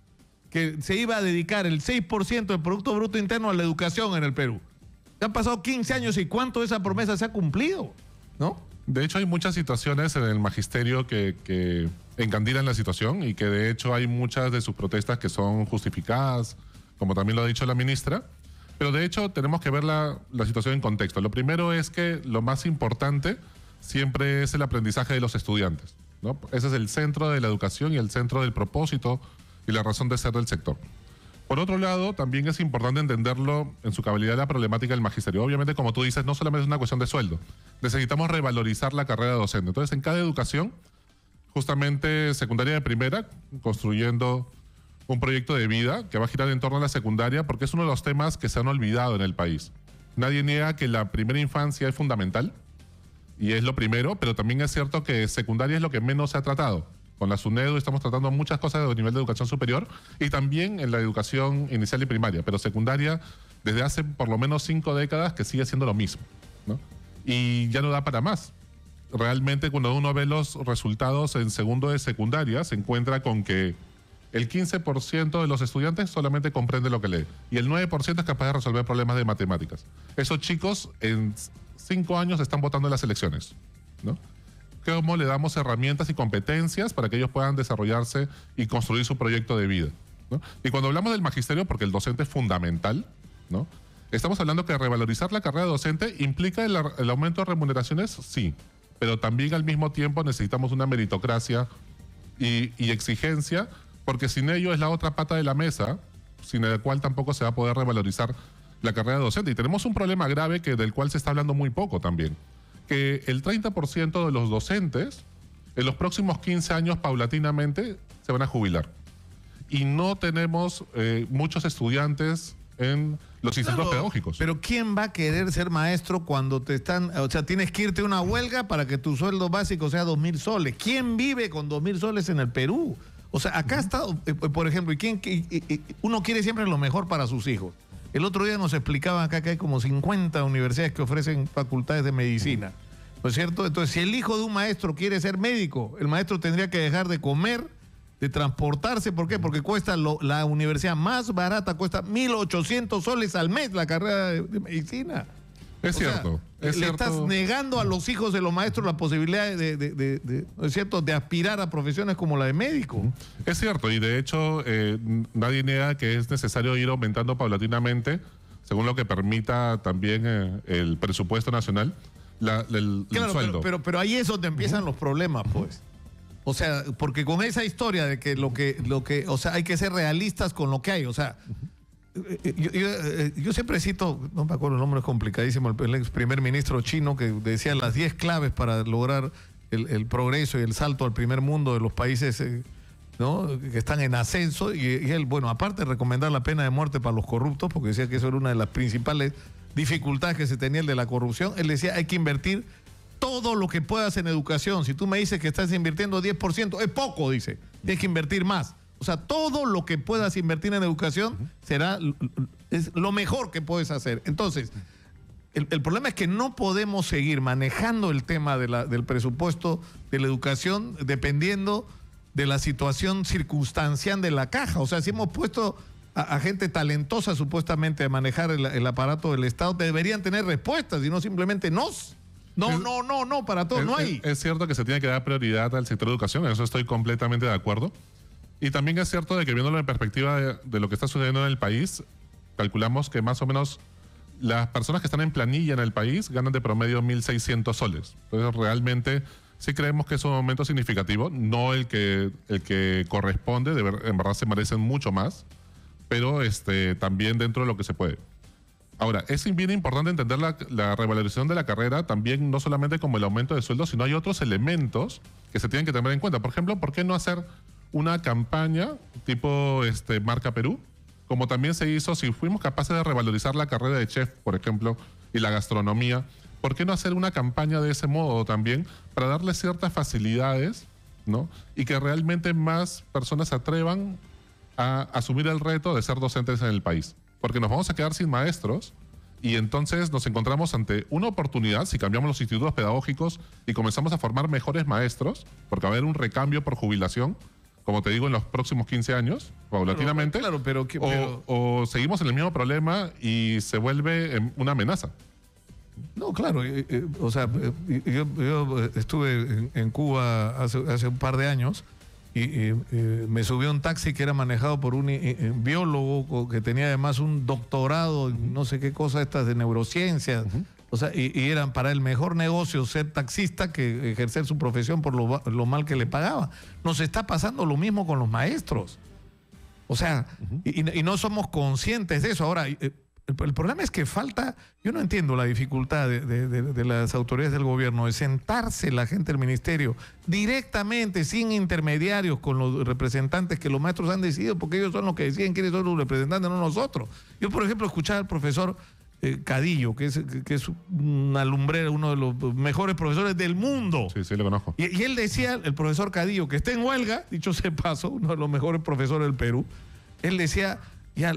que se iba a dedicar el 6% del Producto Bruto Interno a la educación en el Perú. Ya han pasado 15 años y ¿cuánto de esa promesa se ha cumplido? ¿No? De hecho, hay muchas situaciones en el magisterio que encandilan la situación y que de hecho hay muchas de sus protestas que son justificadas, como también lo ha dicho la ministra. Pero de hecho tenemos que ver la situación en contexto. Lo primero es que lo más importante siempre es el aprendizaje de los estudiantes, ¿no? Ese es el centro de la educación y el centro del propósito y la razón de ser del sector. Por otro lado, también es importante entenderlo en su cabalidad la problemática del magisterio. Obviamente, como tú dices, no solamente es una cuestión de sueldo. Necesitamos revalorizar la carrera docente. Entonces, en cada educación, justamente secundaria de primera, construyendo un proyecto de vida que va a girar en torno a la secundaria, porque es uno de los temas que se han olvidado en el país. Nadie niega que la primera infancia es fundamental, y es lo primero, pero también es cierto que secundaria es lo que menos se ha tratado. Con la SUNEDU estamos tratando muchas cosas de nivel de educación superior y también en la educación inicial y primaria, pero secundaria desde hace por lo menos 5 décadas que sigue siendo lo mismo, ¿no? Y ya no da para más. Realmente cuando uno ve los resultados en segundo de secundaria se encuentra con que el 15% de los estudiantes solamente comprende lo que lee y el 9% es capaz de resolver problemas de matemáticas. Esos chicos en 5 años están votando en las elecciones, ¿no? ¿Cómo le damos herramientas y competencias para que ellos puedan desarrollarse y construir su proyecto de vida, ¿no? Y cuando hablamos del magisterio, porque el docente es fundamental, ¿no? Estamos hablando que revalorizar la carrera docente implica el aumento de remuneraciones, sí, pero también al mismo tiempo necesitamos una meritocracia y exigencia, porque sin ello es la otra pata de la mesa, sin el cual tampoco se va a poder revalorizar la carrera docente. Y tenemos un problema grave del cual se está hablando muy poco también, que el 30% de los docentes en los próximos 15 años paulatinamente se van a jubilar. Y no tenemos muchos estudiantes en los institutos pedagógicos. Pero ¿quién va a querer ser maestro cuando te están... O sea, tienes que irte a una huelga para que tu sueldo básico sea 2.000 soles. ¿Quién vive con 2.000 soles en el Perú? O sea, acá está, por ejemplo, uno quiere siempre lo mejor para sus hijos. El otro día nos explicaban acá que hay como 50 universidades que ofrecen facultades de medicina, ¿no es cierto? Entonces, si el hijo de un maestro quiere ser médico, el maestro tendría que dejar de comer, de transportarse. ¿Por qué? Porque cuesta la universidad más barata, cuesta 1.800 soles al mes la carrera de medicina. Es cierto. Le estás negando a los hijos de los maestros la posibilidad ¿no es cierto?, de aspirar a profesiones como la de médico. Es cierto, y de hecho nadie niega que es necesario ir aumentando paulatinamente, según lo que permita también el presupuesto nacional, el sueldo. Pero ahí es donde empiezan los problemas, pues. O sea, porque con esa historia de que o sea, hay que ser realistas con lo que hay, o sea... Yo siempre cito, no me acuerdo el nombre, es complicadísimo, el ex primer ministro chino que decía las 10 claves para lograr el progreso y el salto al primer mundo de los países, ¿no?, que están en ascenso, y él, bueno, aparte de recomendar la pena de muerte para los corruptos, porque decía que eso era una de las principales dificultades que se tenía el de la corrupción, él decía hay que invertir todo lo que puedas en educación. Si tú me dices que estás invirtiendo 10%, es poco, dice, tienes que invertir más. O sea, todo lo que puedas invertir en educación es lo mejor que puedes hacer. Entonces, el problema es que no podemos seguir manejando el tema del presupuesto de la educación dependiendo de la situación circunstancial de la caja. O sea, si hemos puesto a gente talentosa supuestamente a manejar el aparato del Estado, deberían tener respuestas y no simplemente no, para todo, no hay. Es cierto que se tiene que dar prioridad al sector de educación, en eso estoy completamente de acuerdo. Y también es cierto de que viéndolo en perspectiva de lo que está sucediendo en el país, calculamos que más o menos las personas que están en planilla en el país ganan de promedio 1.600 soles. Entonces, realmente sí creemos que es un aumento significativo, no el que corresponde, en verdad se merecen mucho más, pero también dentro de lo que se puede. Ahora, es bien importante entender la revalorización de la carrera también no solamente como el aumento de sueldo, sino hay otros elementos que se tienen que tener en cuenta. Por ejemplo, ¿por qué no hacer una campaña tipo Marca Perú? Como también se hizo, si fuimos capaces de revalorizar la carrera de chef, por ejemplo, y la gastronomía, ¿por qué no hacer una campaña de ese modo también para darle ciertas facilidades, ¿no? Y que realmente más personas se atrevan a asumir el reto de ser docentes en el país? Porque nos vamos a quedar sin maestros y entonces nos encontramos ante una oportunidad, si cambiamos los institutos pedagógicos y comenzamos a formar mejores maestros, porque va a haber un recambio por jubilación, como te digo, en los próximos 15 años, paulatinamente, o seguimos en el mismo problema y se vuelve una amenaza. No, claro, o sea, yo estuve en Cuba hace un par de años y me subí a un taxi que era manejado por un biólogo que tenía además un doctorado en no sé qué cosa estas de neurociencias. O sea, y eran para el mejor negocio ser taxista que ejercer su profesión por lo mal que le pagaba. Nos está pasando lo mismo con los maestros. O sea, y no somos conscientes de eso. Ahora, el problema es que falta, yo no entiendo la dificultad de las autoridades del gobierno de sentarse la gente del ministerio directamente, sin intermediarios, con los representantes que los maestros han decidido, porque ellos son los que deciden quiénes son los representantes, no nosotros. Yo, por ejemplo, escuchaba al profesor Cadillo, que es una lumbrera, uno de los mejores profesores del mundo. Sí, sí, lo conozco. Y él decía, el profesor Cadillo, que está en huelga, dicho sea de paso, uno de los mejores profesores del Perú, él decía, ya,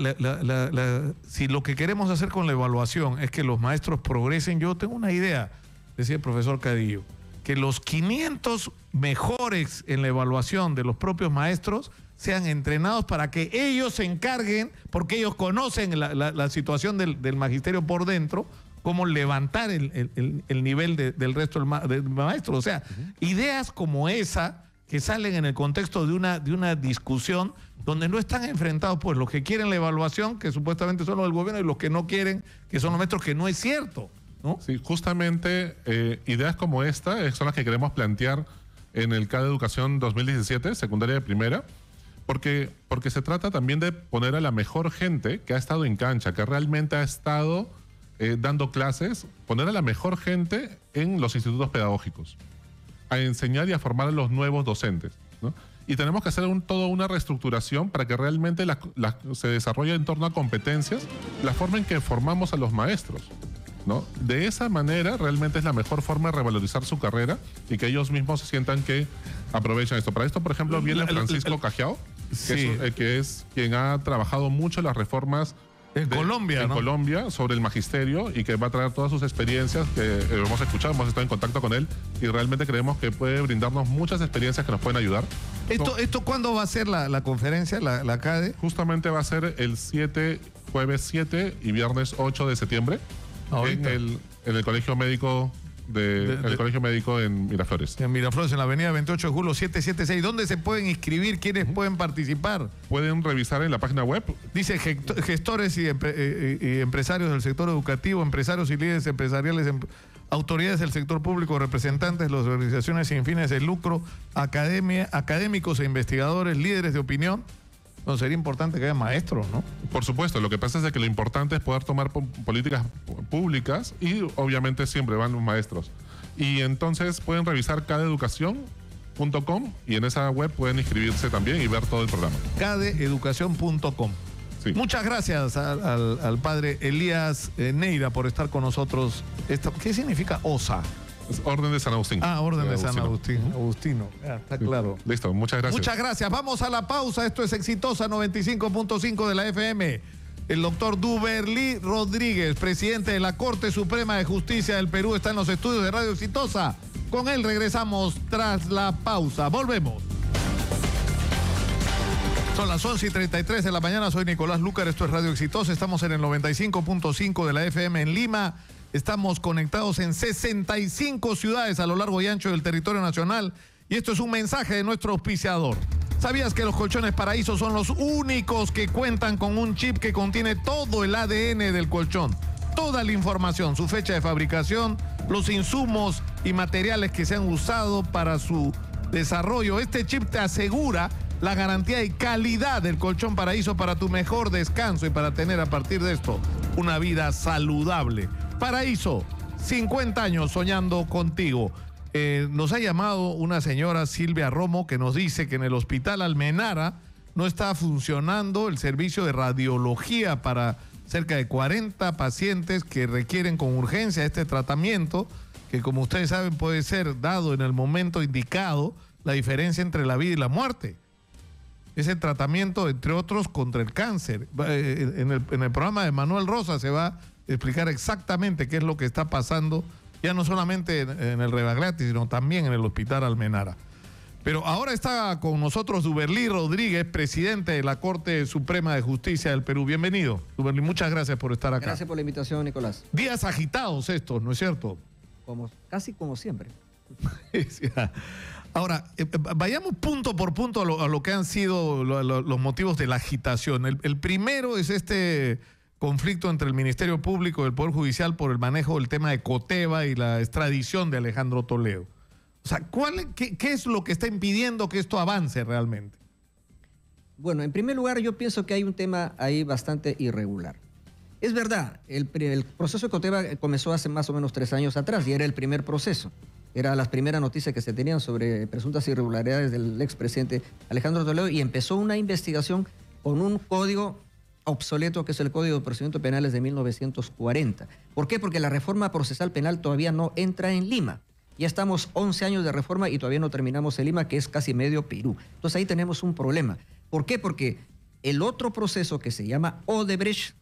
si lo que queremos hacer con la evaluación es que los maestros progresen, yo tengo una idea, decía el profesor Cadillo, que los 500 mejores en la evaluación de los propios maestros sean entrenados para que ellos se encarguen, porque ellos conocen la situación del magisterio por dentro, cómo levantar el nivel del resto del maestro. O sea, ideas como esa que salen en el contexto de una discusión donde no están enfrentados pues los que quieren la evaluación, que supuestamente son los del gobierno, y los que no quieren, que son los maestros, que no es cierto, ¿no? Sí, justamente ideas como esta son las que queremos plantear en el CADE Educación 2017, secundaria de primera, porque se trata también de poner a la mejor gente que ha estado en cancha, que realmente ha estado dando clases, poner a la mejor gente en los institutos pedagógicos, a enseñar y a formar a los nuevos docentes, ¿no? Y tenemos que hacer toda una reestructuración para que realmente se desarrolle en torno a competencias la forma en que formamos a los maestros, ¿no? De esa manera realmente es la mejor forma de revalorizar su carrera y que ellos mismos se sientan que aprovechan esto. Para esto, por ejemplo, viene Francisco Cajiao, que es quien ha trabajado mucho las reformas en Colombia, ¿no? Colombia, sobre el magisterio, y que va a traer todas sus experiencias que hemos escuchado, hemos estado en contacto con él y realmente creemos que puede brindarnos muchas experiencias que nos pueden ayudar. ¿Esto cuándo va a ser la conferencia, la CADE? Justamente va a ser el jueves 7 y viernes 8 de septiembre en el Colegio Médico Colegio Médico en Miraflores. En Miraflores, en la avenida 28 de julio 776. ¿Dónde se pueden inscribir? ¿Quiénes pueden participar? Pueden revisar en la página web. Dice gestores y empresarios del sector educativo, empresarios y líderes empresariales, autoridades del sector público, representantes de las organizaciones sin fines de lucro, académicos e investigadores, líderes de opinión. No, sería importante que haya maestros, ¿no? Por supuesto, lo que pasa es que lo importante es poder tomar políticas públicas y obviamente siempre van los maestros. Y entonces pueden revisar cadeeducación.com y en esa web pueden inscribirse también y ver todo el programa. cadeeducación.com. Sí. Muchas gracias al padre Elías Neira por estar con nosotros. ¿Qué significa OSA? Es Orden de San Agustín. Orden de San Agustín. Agustino. Está claro. Listo, muchas gracias. Muchas gracias. Vamos a la pausa. Esto es Exitosa 95.5 de la FM. El doctor Duberly Rodríguez, presidente de la Corte Suprema de Justicia del Perú, está en los estudios de Radio Exitosa. Con él regresamos tras la pausa. Volvemos. Son las 11:33 de la mañana. Soy Nicolás Lúcar. Esto es Radio Exitosa. Estamos en el 95.5 de la FM en Lima. Estamos conectados en 65 ciudades a lo largo y ancho del territorio nacional. Y esto es un mensaje de nuestro auspiciador. ¿Sabías que los colchones Paraíso son los únicos que cuentan con un chip que contiene todo el ADN del colchón? toda la información, su fecha de fabricación, los insumos y materiales que se han usado para su desarrollo. Este chip te asegura la garantía y calidad del colchón Paraíso para tu mejor descanso y para tener a partir de esto una vida saludable. Paraíso, 50 años soñando contigo. Nos ha llamado una señora, Silvia Romo, que nos dice que en el Hospital Almenara no está funcionando el servicio de radiología para cerca de 40 pacientes que requieren con urgencia este tratamiento, que como ustedes saben puede ser dado en el momento indicado, la diferencia entre la vida y la muerte. Ese tratamiento, entre otros, contra el cáncer. En el programa de Manuel Rosa se va a explicar exactamente qué es lo que está pasando, ya no solamente en el Rebagliati, sino también en el Hospital Almenara. Pero ahora está con nosotros Duberlí Rodríguez, presidente de la Corte Suprema de Justicia del Perú. Bienvenido, Duberlí, muchas gracias por estar acá. Gracias por la invitación, Nicolás. Días agitados estos, ¿no es cierto? Casi como siempre. Ahora, vayamos punto por punto a lo que han sido los motivos de la agitación. El primero es este conflicto entre el Ministerio Público y el Poder Judicial por el manejo del tema de Coteva y la extradición de Alejandro Toledo. O sea, ¿qué es lo que está impidiendo que esto avance realmente? Bueno, en primer lugar, yo pienso que hay un tema ahí bastante irregular. Es verdad, el proceso de Coteva comenzó hace más o menos 3 años atrás y era el primer proceso. Era las primeras noticias que se tenían sobre presuntas irregularidades del expresidente Alejandro Toledo y empezó una investigación con un código obsoleto que es el Código de Procedimientos Penales de 1940. ¿Por qué? Porque la reforma procesal penal todavía no entra en Lima. Ya estamos 11 años de reforma y todavía no terminamos en Lima, que es casi medio Perú. Entonces ahí tenemos un problema. ¿Por qué? Porque el otro proceso que se llama Odebrecht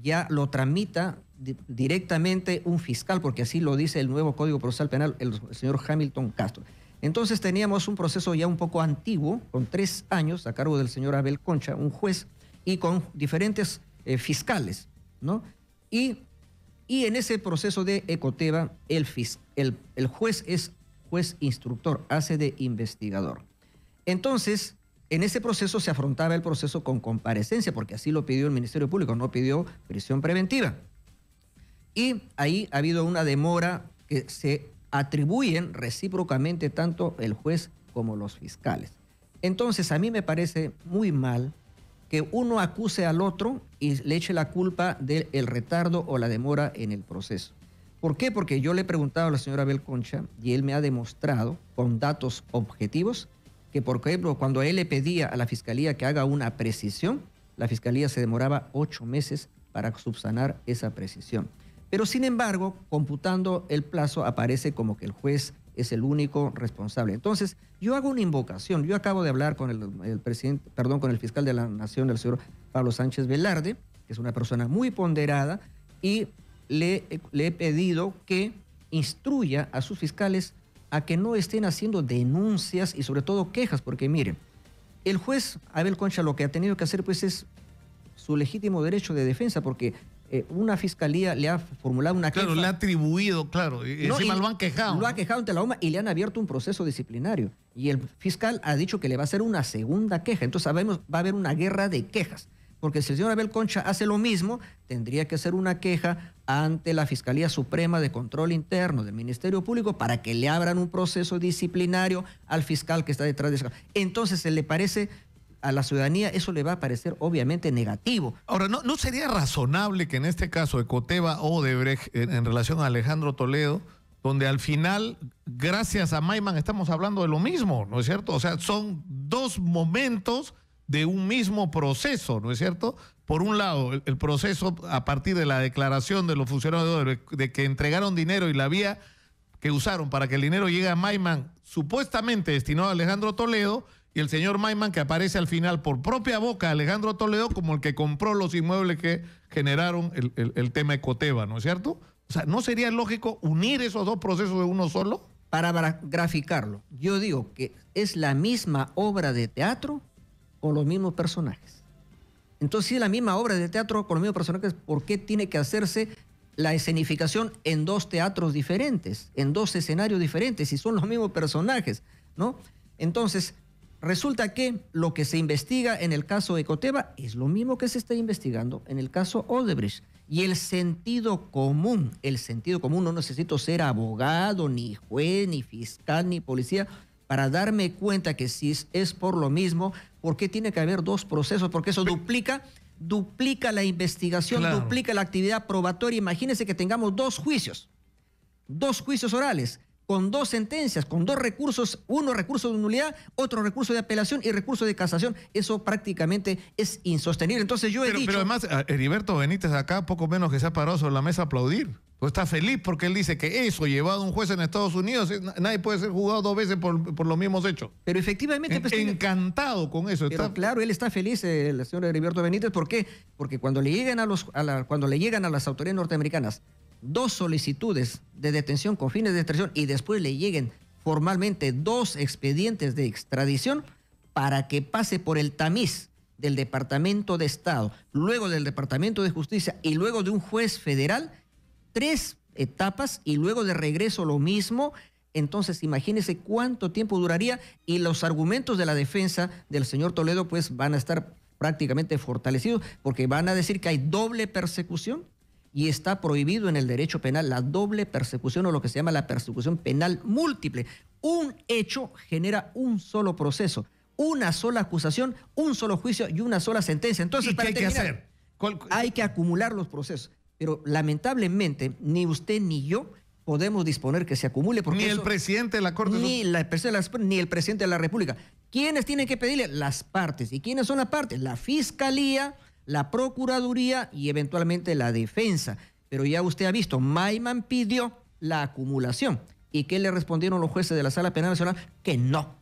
ya lo tramita directamente un fiscal, porque así lo dice el nuevo Código Procesal Penal, el señor Hamilton Castro. Entonces teníamos un proceso ya un poco antiguo, con 3 años, a cargo del señor Abel Concha, un juez, y con diferentes fiscales, ¿no? Y en ese proceso de Ecoteva, el juez es juez instructor, hace de investigador. Entonces, en ese proceso se afrontaba el proceso con comparecencia, porque así lo pidió el Ministerio Público, no pidió prisión preventiva. Y ahí ha habido una demora que se atribuyen recíprocamente tanto el juez como los fiscales. Entonces, a mí me parece muy mal que uno acuse al otro y le eche la culpa del retardo o la demora en el proceso. ¿Por qué? Porque yo le he preguntado a la señora Abel Concha y él me ha demostrado con datos objetivos que, por ejemplo, cuando él le pedía a la Fiscalía que haga una precisión, la Fiscalía se demoraba 8 meses para subsanar esa precisión. Pero, sin embargo, computando el plazo, aparece como que el juez es el único responsable. Entonces, yo hago una invocación. Yo acabo de hablar con con el fiscal de la Nación, el señor Pablo Sánchez Velarde, que es una persona muy ponderada, y le he pedido que instruya a sus fiscales a que no estén haciendo denuncias y sobre todo quejas, porque miren, el juez Abel Concha lo que ha tenido que hacer pues es su legítimo derecho de defensa, porque una fiscalía le ha formulado una queja. Claro, le ha atribuido, claro, y encima lo han quejado. Lo ha quejado ante la OMA y le han abierto un proceso disciplinario. Y el fiscal ha dicho que le va a hacer una segunda queja. Entonces sabemos, va a haber una guerra de quejas. Porque si el señor Abel Concha hace lo mismo, tendría que hacer una queja ante la Fiscalía Suprema de Control Interno del Ministerio Público para que le abran un proceso disciplinario al fiscal que está detrás de eso. Entonces, ¿se le parece a la ciudadanía? Eso le va a parecer obviamente negativo. Ahora, ¿no sería razonable que en este caso de Coteva Odebrecht en relación a Alejandro Toledo, donde al final, gracias a Maiman, estamos hablando de lo mismo, ¿no es cierto? O sea, son 2 momentos de un mismo proceso, ¿no es cierto? Por un lado, el proceso a partir de la declaración de los funcionarios de que entregaron dinero y la vía que usaron para que el dinero llegue a Maiman, supuestamente destinado a Alejandro Toledo, y el señor Maiman que aparece al final por propia boca de Alejandro Toledo como el que compró los inmuebles que generaron el tema de Coteva, ¿no es cierto? O sea, ¿no sería lógico unir esos 2 procesos de uno solo? Para graficarlo, yo digo que es la misma obra de teatro con los mismos personajes. Entonces, si es la misma obra de teatro con los mismos personajes, ¿por qué tiene que hacerse la escenificación en 2 teatros diferentes, en 2 escenarios diferentes, si son los mismos personajes, ¿no? Entonces, resulta que lo que se investiga en el caso de Coteva es lo mismo que se está investigando en el caso Odebrecht. Y el sentido común, no necesito ser abogado, ni juez, ni fiscal, ni policía, para darme cuenta que si es por lo mismo, ¿por qué tiene que haber dos procesos? Porque eso duplica la investigación, Claro. duplica la actividad probatoria. Imagínense que tengamos dos juicios orales, con dos sentencias, con dos recursos, uno recurso de nulidad, otro recurso de apelación y recurso de casación. Eso prácticamente es insostenible. Entonces yo he dicho... Pero además, Heriberto Benítez acá poco menos que se ha parado sobre la mesa a aplaudir. Pues está feliz porque él dice que eso, llevado a un juez en Estados Unidos, nadie puede ser juzgado dos veces por los mismos hechos. Pero efectivamente... Encantado con eso. Pero claro, él está feliz, el señor Heriberto Benítez. ¿Por qué? Porque cuando le llegan cuando le llegan a las autoridades norteamericanas dos solicitudes de detención con fines de extradición y después le lleguen formalmente dos expedientes de extradición para que pase por el tamiz del Departamento de Estado, luego del Departamento de Justicia y luego de un juez federal, 3 etapas y luego de regreso lo mismo. Entonces imagínense cuánto tiempo duraría, y los argumentos de la defensa del señor Toledo pues van a estar prácticamente fortalecidos, porque van a decir que hay doble persecución y está prohibido en el derecho penal la doble persecución, o lo que se llama la persecución penal múltiple. Un hecho genera un solo proceso, una sola acusación, un solo juicio y una sola sentencia. Entonces, ¿y qué hay que hacer? Hay que acumular los procesos. Pero lamentablemente ni usted ni yo podemos disponer que se acumule. Porque ni el presidente de la Corte. Ni el presidente de la República. ¿Quiénes tienen que pedirle? Las partes. ¿Y quiénes son las partes? La Fiscalía, la Procuraduría y eventualmente la Defensa. Pero ya usted ha visto, Maiman pidió la acumulación. ¿Y qué le respondieron los jueces de la Sala Penal Nacional? Que no.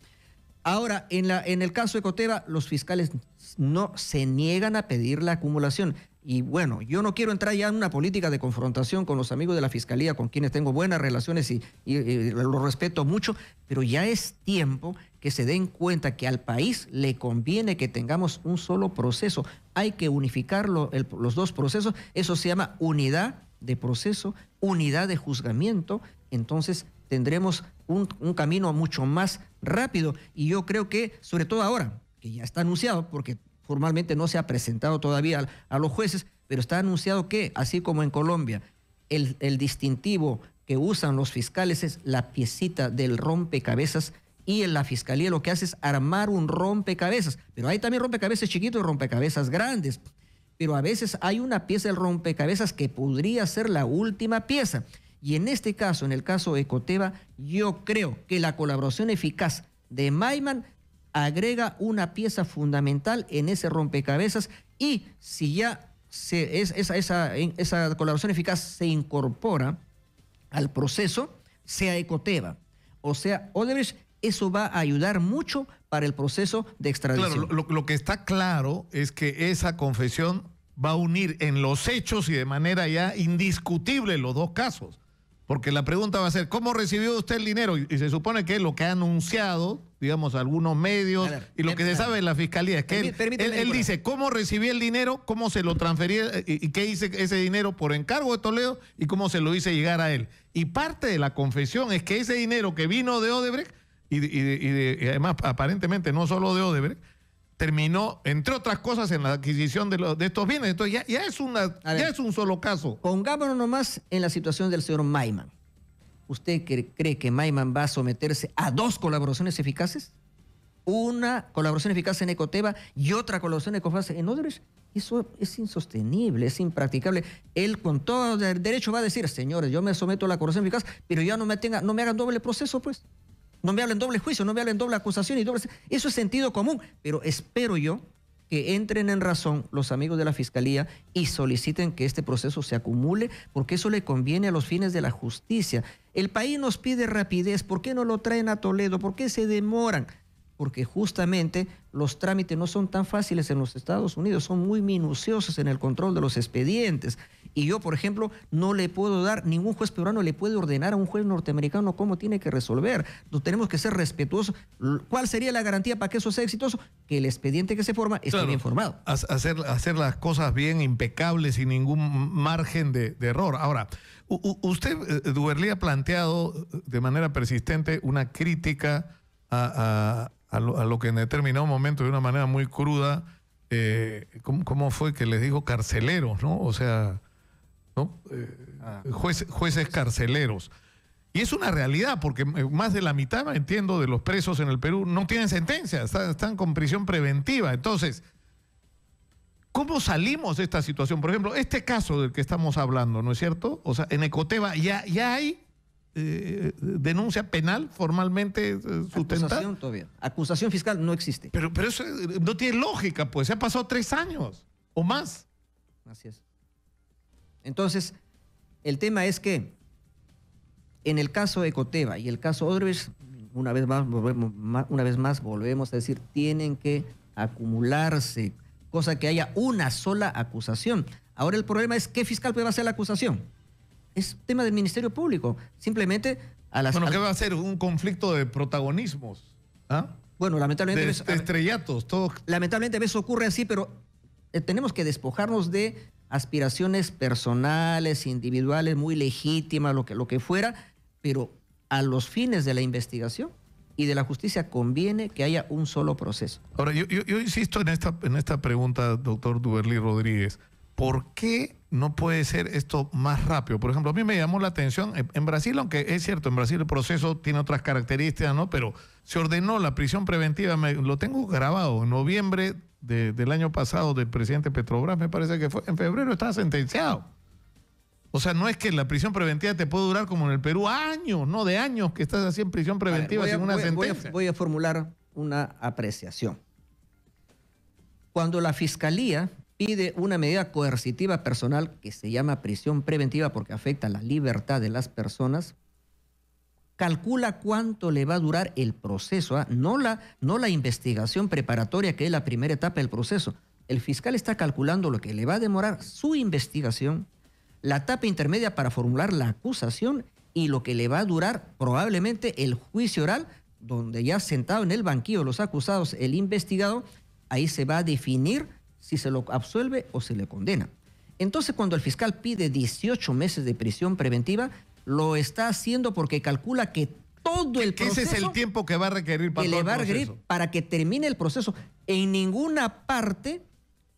Ahora, en el caso de Ecoteva, los fiscales no se niegan a pedir la acumulación. Y bueno, yo no quiero entrar ya en una política de confrontación con los amigos de la Fiscalía, con quienes tengo buenas relaciones y los respeto mucho, pero ya es tiempo que se den cuenta que al país le conviene que tengamos un solo proceso. Hay que unificar los dos procesos. Eso se llama unidad de proceso, unidad de juzgamiento. Entonces tendremos un camino mucho más rápido. Y yo creo que, sobre todo ahora, que ya está anunciado, porque formalmente no se ha presentado todavía a los jueces, pero está anunciado que, así como en Colombia, el distintivo que usan los fiscales es la piecita del rompecabezas, y en la Fiscalía lo que hace es armar un rompecabezas. Pero hay también rompecabezas chiquitos y rompecabezas grandes. Pero a veces hay una pieza del rompecabezas que podría ser la última pieza. Y en este caso, en el caso de Ecoteva, yo creo que la colaboración eficaz de Maiman agrega una pieza fundamental en ese rompecabezas, y si ya esa colaboración eficaz se incorpora al proceso, sea Ecoteva o sea Odebrecht, eso va a ayudar mucho para el proceso de extradición. Claro, lo que está claro es que esa confesión va a unir en los hechos y de manera ya indiscutible los dos casos. Porque la pregunta va a ser, ¿cómo recibió usted el dinero? Y se supone que lo que ha anunciado, digamos, algunos medios, y lo que se sabe en la Fiscalía es que él dice cómo recibí el dinero, cómo se lo transferí y qué hice ese dinero por encargo de Toledo y cómo se lo hice llegar a él. Y parte de la confesión es que ese dinero que vino de Odebrecht, y además aparentemente no solo de Odebrecht, terminó, entre otras cosas, en la adquisición de estos bienes. Entonces ya es un solo caso. Pongámonos nomás en la situación del señor Maiman. ¿Usted cree que Maiman va a someterse a dos colaboraciones eficaces? Una colaboración eficaz en Ecoteva y otra colaboración eficaz en Odebrecht. Eso es insostenible, es impracticable. Él con todo derecho va a decir, señores, yo me someto a la colaboración eficaz, pero ya no me hagan doble proceso, pues. No me hablen doble juicio, no me hablen doble acusación y doble... Eso es sentido común, pero espero yo que entren en razón los amigos de la Fiscalía y soliciten que este proceso se acumule, porque eso le conviene a los fines de la justicia. El país nos pide rapidez. ¿Por qué no lo traen a Toledo? ¿Por qué se demoran? Porque justamente los trámites no son tan fáciles en los Estados Unidos, son muy minuciosos en el control de los expedientes. Y yo, por ejemplo, no le puedo dar, ningún juez peruano le puede ordenar a un juez norteamericano cómo tiene que resolver. Entonces, tenemos que ser respetuosos. ¿Cuál sería la garantía para que eso sea exitoso? Que el expediente que se forma esté bien formado. Hacer las cosas bien, impecables, sin ningún margen de error. Ahora, usted, Duberlí, ha planteado de manera persistente una crítica a lo que en determinado momento, de una manera muy cruda, ¿cómo fue que les dijo carceleros, ¿no? O sea, ¿no? Jueces carceleros. Y es una realidad, porque más de la mitad, entiendo, de los presos en el Perú no tienen sentencia, están con prisión preventiva. Entonces, ¿cómo salimos de esta situación? Por ejemplo, este caso del que estamos hablando, ¿no es cierto? O sea, en Ecoteva ya hay denuncia penal formalmente sustentada. Acusación todavía. Acusación fiscal no existe. Pero eso no tiene lógica, pues. Se ha pasado 3 años o más. Así es. Entonces, el tema es que en el caso de Ecoteva y el caso Odebrecht, una vez más volvemos a decir, tienen que acumularse, cosa que haya una sola acusación. Ahora el problema es, ¿qué fiscal puede hacer la acusación? Es tema del Ministerio Público. Simplemente a las... Bueno, ¿qué va a ser? Un conflicto de protagonismos. ¿Ah? Bueno, lamentablemente... De estrellatos, todo. Lamentablemente a veces ocurre así, pero tenemos que despojarnos de aspiraciones personales, individuales, muy legítimas, lo que fuera, pero a los fines de la investigación y de la justicia conviene que haya un solo proceso. Ahora, yo insisto en esta pregunta, doctor Duberly Rodríguez. ¿Por qué no puede ser esto más rápido? Por ejemplo, a mí me llamó la atención, en Brasil, aunque es cierto, en Brasil el proceso tiene otras características, ¿no? Pero se ordenó la prisión preventiva, lo tengo grabado, en noviembre del año pasado del presidente Petrobras, me parece que fue, en febrero estaba sentenciado. O sea, no es que la prisión preventiva te puede durar como en el Perú años, no de años que estás así en prisión preventiva sin una sentencia. Voy a formular una apreciación. Cuando la Fiscalía pide una medida coercitiva personal que se llama prisión preventiva porque afecta la libertad de las personas, calcula cuánto le va a durar el proceso, ¿eh? No la investigación preparatoria, que es la primera etapa del proceso. El fiscal está calculando lo que le va a demorar su investigación, la etapa intermedia para formular la acusación y lo que le va a durar probablemente el juicio oral, donde ya sentado en el banquillo de los acusados, el investigado, ahí se va a definir si se lo absuelve o se le condena. Entonces, cuando el fiscal pide 18 meses de prisión preventiva, lo está haciendo porque calcula que todo el proceso... Ese es el tiempo que va a requerir para todo el proceso. Para que termine el proceso. En ninguna parte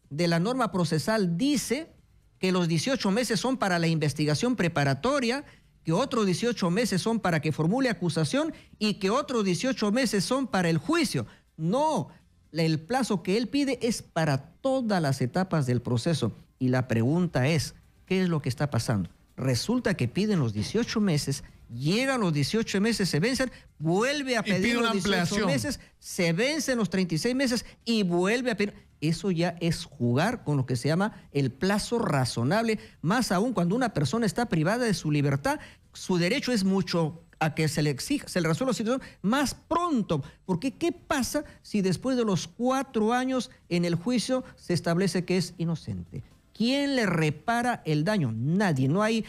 de la norma procesal dice que los 18 meses son para la investigación preparatoria, que otros 18 meses son para que formule acusación y que otros 18 meses son para el juicio. No, el plazo que él pide es para todas las etapas del proceso. Y la pregunta es, ¿qué es lo que está pasando? Resulta que piden los 18 meses, llegan los 18 meses, se vencen, vuelve a pedir los 18 meses, se vencen los 36 meses y vuelve a pedir. Eso ya es jugar con lo que se llama el plazo razonable, más aún cuando una persona está privada de su libertad, su derecho es mucho a que se le exija, se le resuelva la situación más pronto. Porque ¿qué pasa si después de los 4 años en el juicio se establece que es inocente? ¿Quién le repara el daño? Nadie. No hay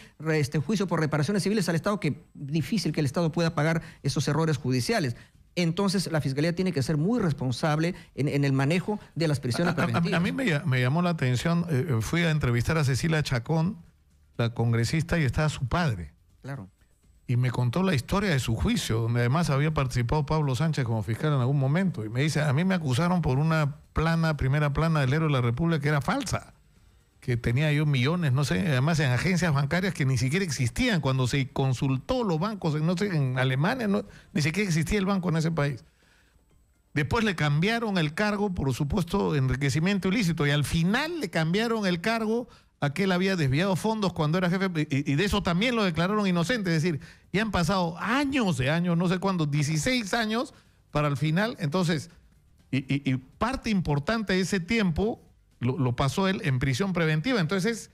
juicio por reparaciones civiles al Estado, que difícil que el Estado pueda pagar esos errores judiciales. Entonces, la Fiscalía tiene que ser muy responsable en el manejo de las prisiones preventivas. A mí me llamó la atención, fui a entrevistar a Cecilia Chacón, la congresista, y estaba su padre. Claro. Y me contó la historia de su juicio, donde además había participado Pablo Sánchez como fiscal en algún momento. Y me dice, a mí me acusaron por una primera plana del Héroe de la República que era falsa, que tenía yo millones, no sé, además en agencias bancarias que ni siquiera existían. Cuando se consultó los bancos, no sé, en Alemania, ni siquiera existía el banco en ese país. Después le cambiaron el cargo, por supuesto, enriquecimiento ilícito, y al final le cambiaron el cargo a que él había desviado fondos cuando era jefe, y de eso también lo declararon inocente. Es decir, ya han pasado años de años, no sé cuándo, 16 años para el final. Entonces, y parte importante de ese tiempo lo pasó él en prisión preventiva. Entonces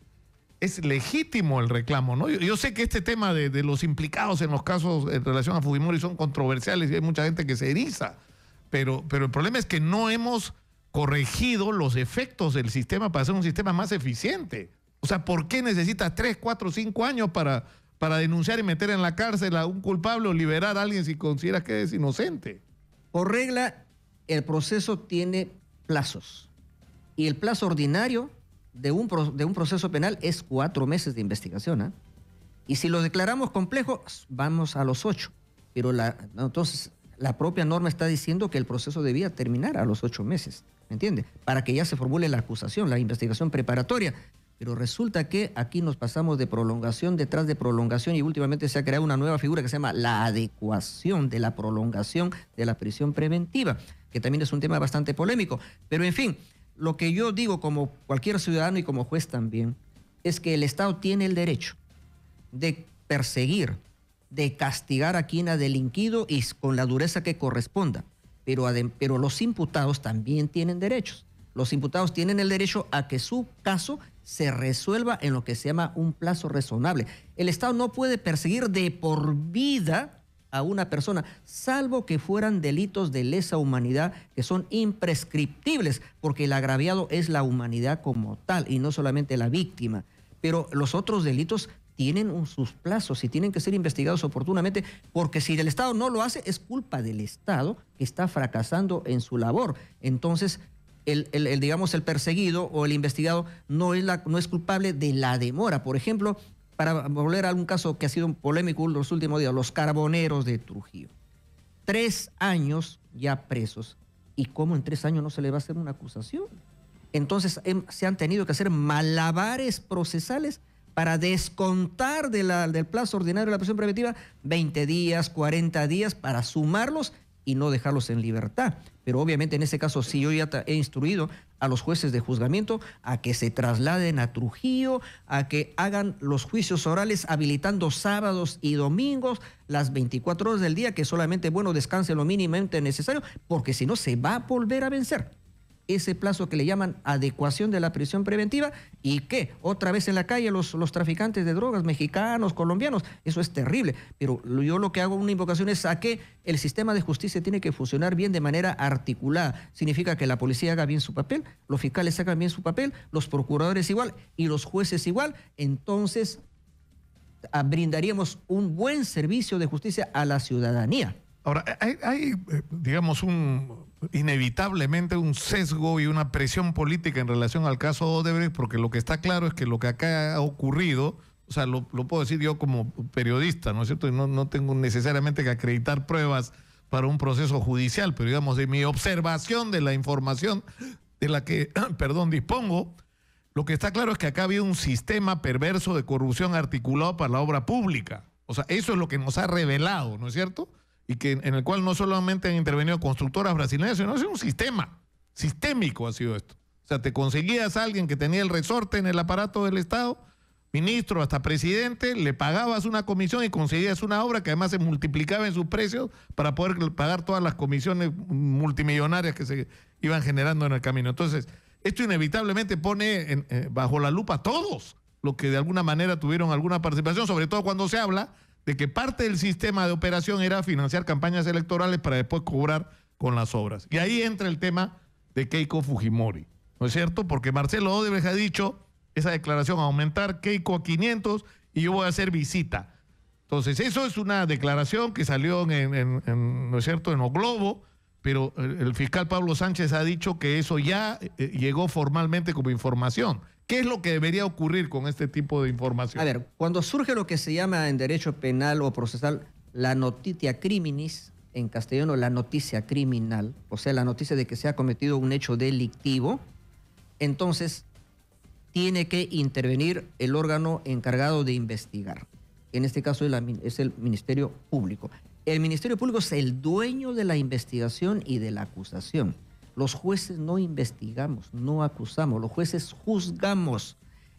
es legítimo el reclamo, ¿no? Yo sé que este tema de los implicados en los casos en relación a Fujimori son controversiales y hay mucha gente que se eriza, pero el problema es que no hemos corregido los efectos del sistema para hacer un sistema más eficiente. O sea, ¿por qué necesitas 3, 4, 5 años para denunciar y meter en la cárcel a un culpable o liberar a alguien si consideras que es inocente? Por regla, el proceso tiene plazos. Y el plazo ordinario de un proceso penal es 4 meses de investigación, ¿eh? Y si lo declaramos complejo, vamos a los 8. Pero entonces la propia norma está diciendo que el proceso debía terminar a los 8 meses, ¿me entiende? Para que ya se formule la acusación, la investigación preparatoria. Pero resulta que aquí nos pasamos de prolongación detrás de prolongación y últimamente se ha creado una nueva figura que se llama la adecuación de la prolongación de la prisión preventiva, que también es un tema bastante polémico. Pero en fin, lo que yo digo como cualquier ciudadano y como juez también, es que el Estado tiene el derecho de perseguir, de castigar a quien ha delinquido y con la dureza que corresponda. Pero los imputados también tienen derechos. Los imputados tienen el derecho a que su caso se resuelva en lo que se llama un plazo razonable. El Estado no puede perseguir de por vida a una persona, salvo que fueran delitos de lesa humanidad que son imprescriptibles, porque el agraviado es la humanidad como tal y no solamente la víctima. Pero los otros delitos tienen sus plazos y tienen que ser investigados oportunamente, porque si el Estado no lo hace, es culpa del Estado que está fracasando en su labor. Entonces, digamos, el perseguido o el investigado no es culpable de la demora. Por ejemplo, para volver a algún caso que ha sido polémico en los últimos días, los carboneros de Trujillo. 3 años ya presos. ¿Y cómo en 3 años no se le va a hacer una acusación? Entonces, se han tenido que hacer malabares procesales para descontar del plazo ordinario de la prisión preventiva 20 días, 40 días, para sumarlos y no dejarlos en libertad. Pero obviamente en ese caso sí yo ya he instruido a los jueces de juzgamiento a que se trasladen a Trujillo, a que hagan los juicios orales habilitando sábados y domingos, las 24 horas del día, que solamente, descansen lo mínimamente necesario, porque si no se va a volver a vencer ese plazo que le llaman adecuación de la prisión preventiva. ¿Y qué? Otra vez en la calle los traficantes de drogas, mexicanos, colombianos. Eso es terrible. Pero yo lo que hago, una invocación, es a que el sistema de justicia tiene que funcionar bien de manera articulada. Significa que la policía haga bien su papel, los fiscales hagan bien su papel, los procuradores igual y los jueces igual. Entonces brindaríamos un buen servicio de justicia a la ciudadanía. Ahora, hay digamos, inevitablemente un sesgo y una presión política en relación al caso Odebrecht, porque lo que está claro es que lo que acá ha ocurrido, o sea, lo puedo decir yo como periodista, ¿no es cierto? Y no tengo necesariamente que acreditar pruebas para un proceso judicial, pero digamos, de mi observación de la información de la que, dispongo, lo que está claro es que acá ha habido un sistema perverso de corrupción articulado para la obra pública. O sea, eso es lo que nos ha revelado, ¿no es cierto? Y que en el cual no solamente han intervenido constructoras brasileñas, sino es un sistema sistémico ha sido esto. O sea, te conseguías a alguien que tenía el resorte en el aparato del Estado, ministro hasta presidente, le pagabas una comisión y conseguías una obra que además se multiplicaba en sus precios para poder pagar todas las comisiones multimillonarias que se iban generando en el camino. Entonces, esto inevitablemente pone bajo la lupa a todos los que de alguna manera tuvieron alguna participación, sobre todo cuando se habla de que parte del sistema de operación era financiar campañas electorales para después cobrar con las obras. Y ahí entra el tema de Keiko Fujimori, ¿no es cierto? Porque Marcelo Odebrecht ha dicho esa declaración, aumentar Keiko a 500 y yo voy a hacer visita. Entonces, eso es una declaración que salió ¿no es cierto?, en O Globo, pero el fiscal Pablo Sánchez ha dicho que eso ya llegó formalmente como información. ¿Qué es lo que debería ocurrir con este tipo de información? A ver, cuando surge lo que se llama en derecho penal o procesal la notitia criminis, en castellano la noticia criminal, o sea, la noticia de que se ha cometido un hecho delictivo, entonces tiene que intervenir el órgano encargado de investigar. En este caso es el Ministerio Público. El Ministerio Público es el dueño de la investigación y de la acusación. Los jueces no investigamos, no acusamos, los jueces juzgamos.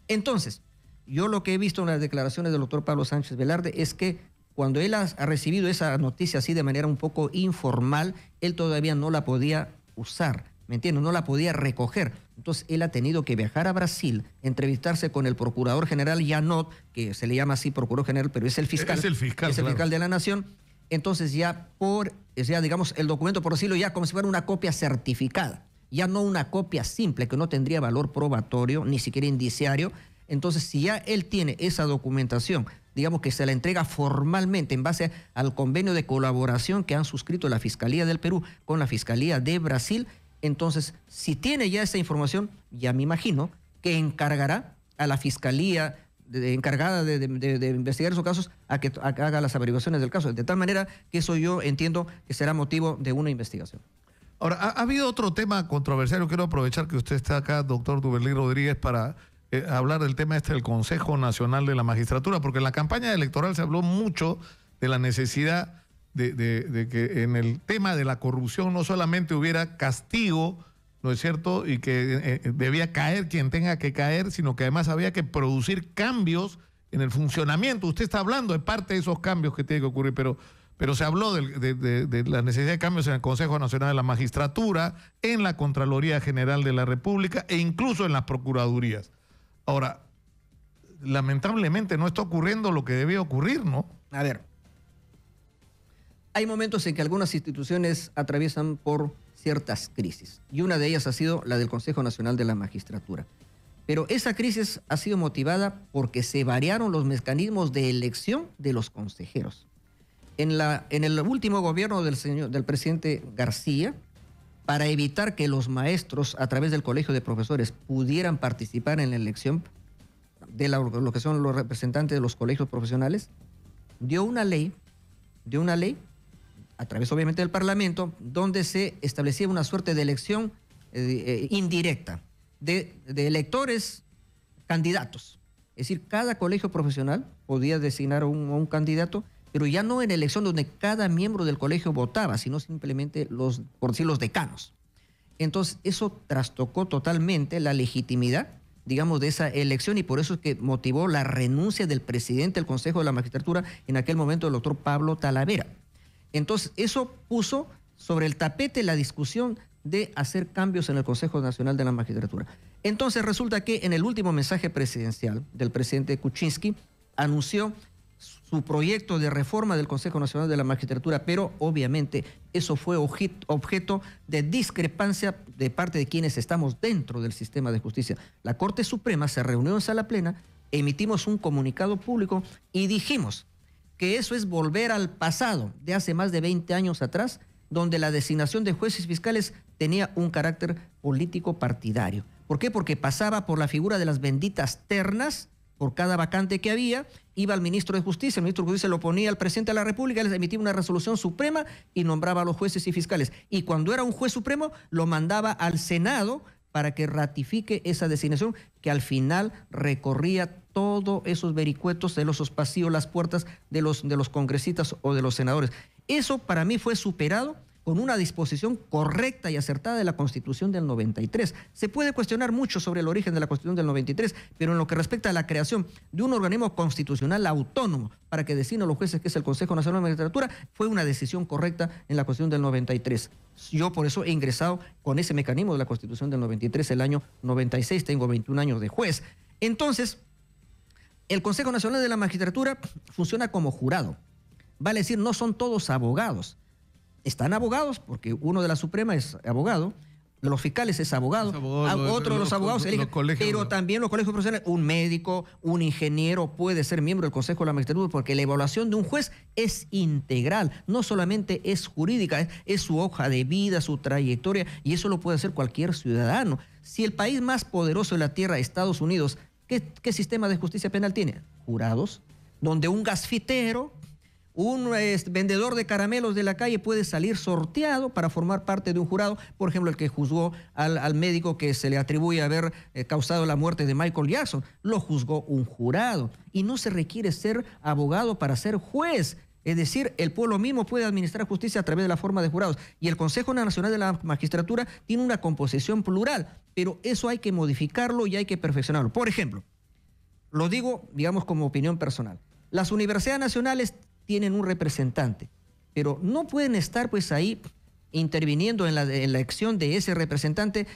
Entonces, yo lo que he visto en las declaraciones del doctor Pablo Sánchez Velarde es que cuando él ha recibido esa noticia así de manera un poco informal, él todavía no la podía usar, ¿me entiendes? No la podía recoger. Entonces, él ha tenido que viajar a Brasil, entrevistarse con el procurador general Janot, que se le llama así procurador general, pero es el fiscal. Es el fiscal, es el claro. fiscal de la Nación. Entonces ya digamos, el documento, por decirlo ya, como si fuera una copia certificada, ya no una copia simple que no tendría valor probatorio, ni siquiera indiciario. Entonces, si ya él tiene esa documentación, digamos que se la entrega formalmente en base al convenio de colaboración que han suscrito la Fiscalía del Perú con la Fiscalía de Brasil, entonces, si tiene ya esa información, ya me imagino que encargará a la Fiscalía encargada de investigar esos casos a que haga las averiguaciones del caso, de tal manera que eso yo entiendo que será motivo de una investigación. Ahora, ha habido otro tema controversial. Quiero aprovechar que usted está acá, doctor Duberlí Rodríguez, para hablar del tema del Consejo Nacional de la Magistratura, porque en la campaña electoral se habló mucho de la necesidad de que en el tema de la corrupción no solamente hubiera castigo, ¿no es cierto?, y que debía caer quien tenga que caer, sino que además había que producir cambios en el funcionamiento. Usted está hablando de parte de esos cambios que tienen que ocurrir, pero se habló de la necesidad de cambios en el Consejo Nacional de la Magistratura, en la Contraloría General de la República e incluso en las Procuradurías. Ahora, lamentablemente no está ocurriendo lo que debía ocurrir, ¿no? A ver, hay momentos en que algunas instituciones atraviesan por ciertas crisis, y una de ellas ha sido la del Consejo Nacional de la Magistratura. Pero esa crisis ha sido motivada porque se variaron los mecanismos de elección de los consejeros. En el último gobierno del presidente García, para evitar que los maestros, a través del Colegio de Profesores, pudieran participar en la elección de lo que son los representantes de los colegios profesionales, dio una ley, a través obviamente del Parlamento, donde se establecía una suerte de elección indirecta de electores candidatos. Es decir, cada colegio profesional podía designar a un candidato, pero ya no en elección donde cada miembro del colegio votaba, sino simplemente los decanos. Entonces, eso trastocó totalmente la legitimidad, digamos, de esa elección, y por eso es que motivó la renuncia del presidente del Consejo de la Magistratura, en aquel momento el doctor Pablo Talavera. Entonces, eso puso sobre el tapete la discusión de hacer cambios en el Consejo Nacional de la Magistratura. Entonces, resulta que en el último mensaje presidencial del presidente Kuczynski anunció su proyecto de reforma del Consejo Nacional de la Magistratura, pero obviamente eso fue objeto de discrepancia de parte de quienes estamos dentro del sistema de justicia. La Corte Suprema se reunió en sala plena, emitimos un comunicado público y dijimos que eso es volver al pasado de hace más de 20 años atrás, donde la designación de jueces fiscales tenía un carácter político partidario. ¿Por qué? Porque pasaba por la figura de las benditas ternas. Por cada vacante que había, iba al ministro de Justicia, el ministro de Justicia lo ponía al presidente de la República, les emitía una resolución suprema y nombraba a los jueces y fiscales. Y cuando era un juez supremo, lo mandaba al Senado para que ratifique esa designación, que al final recorría todos esos vericuetos de los pasillos, las puertas de los congresistas o de los senadores. Eso para mí fue superado con una disposición correcta y acertada de la Constitución del 93. Se puede cuestionar mucho sobre el origen de la Constitución del 93, pero en lo que respecta a la creación de un organismo constitucional autónomo para que designe a los jueces, que es el Consejo Nacional de la Magistratura, fue una decisión correcta en la Constitución del 93. Yo por eso he ingresado con ese mecanismo de la Constitución del 93 el año 96, tengo 21 años de juez. Entonces, el Consejo Nacional de la Magistratura funciona como jurado. Vale decir, no son todos abogados. Están abogados, porque uno de la Suprema es abogado, de los fiscales es abogado, otro de los abogados elige, pero también los colegios profesionales, un médico, un ingeniero puede ser miembro del Consejo de la Magistratura, porque la evaluación de un juez es integral, no solamente es jurídica, es su hoja de vida, su trayectoria, y eso lo puede hacer cualquier ciudadano. Si el país más poderoso de la tierra, Estados Unidos, ¿qué sistema de justicia penal tiene? Jurados, donde un gasfitero, un vendedor de caramelos de la calle puede salir sorteado para formar parte de un jurado. Por ejemplo, el que juzgó al médico que se le atribuye haber causado la muerte de Michael Jackson, lo juzgó un jurado. Y no se requiere ser abogado para ser juez. Es decir, el pueblo mismo puede administrar justicia a través de la forma de jurados. Y el Consejo Nacional de la Magistratura tiene una composición plural, pero eso hay que modificarlo y hay que perfeccionarlo. Por ejemplo, lo digo, digamos, como opinión personal. Las universidades nacionales tienen un representante, pero no pueden estar pues ahí interviniendo en la elección de ese representante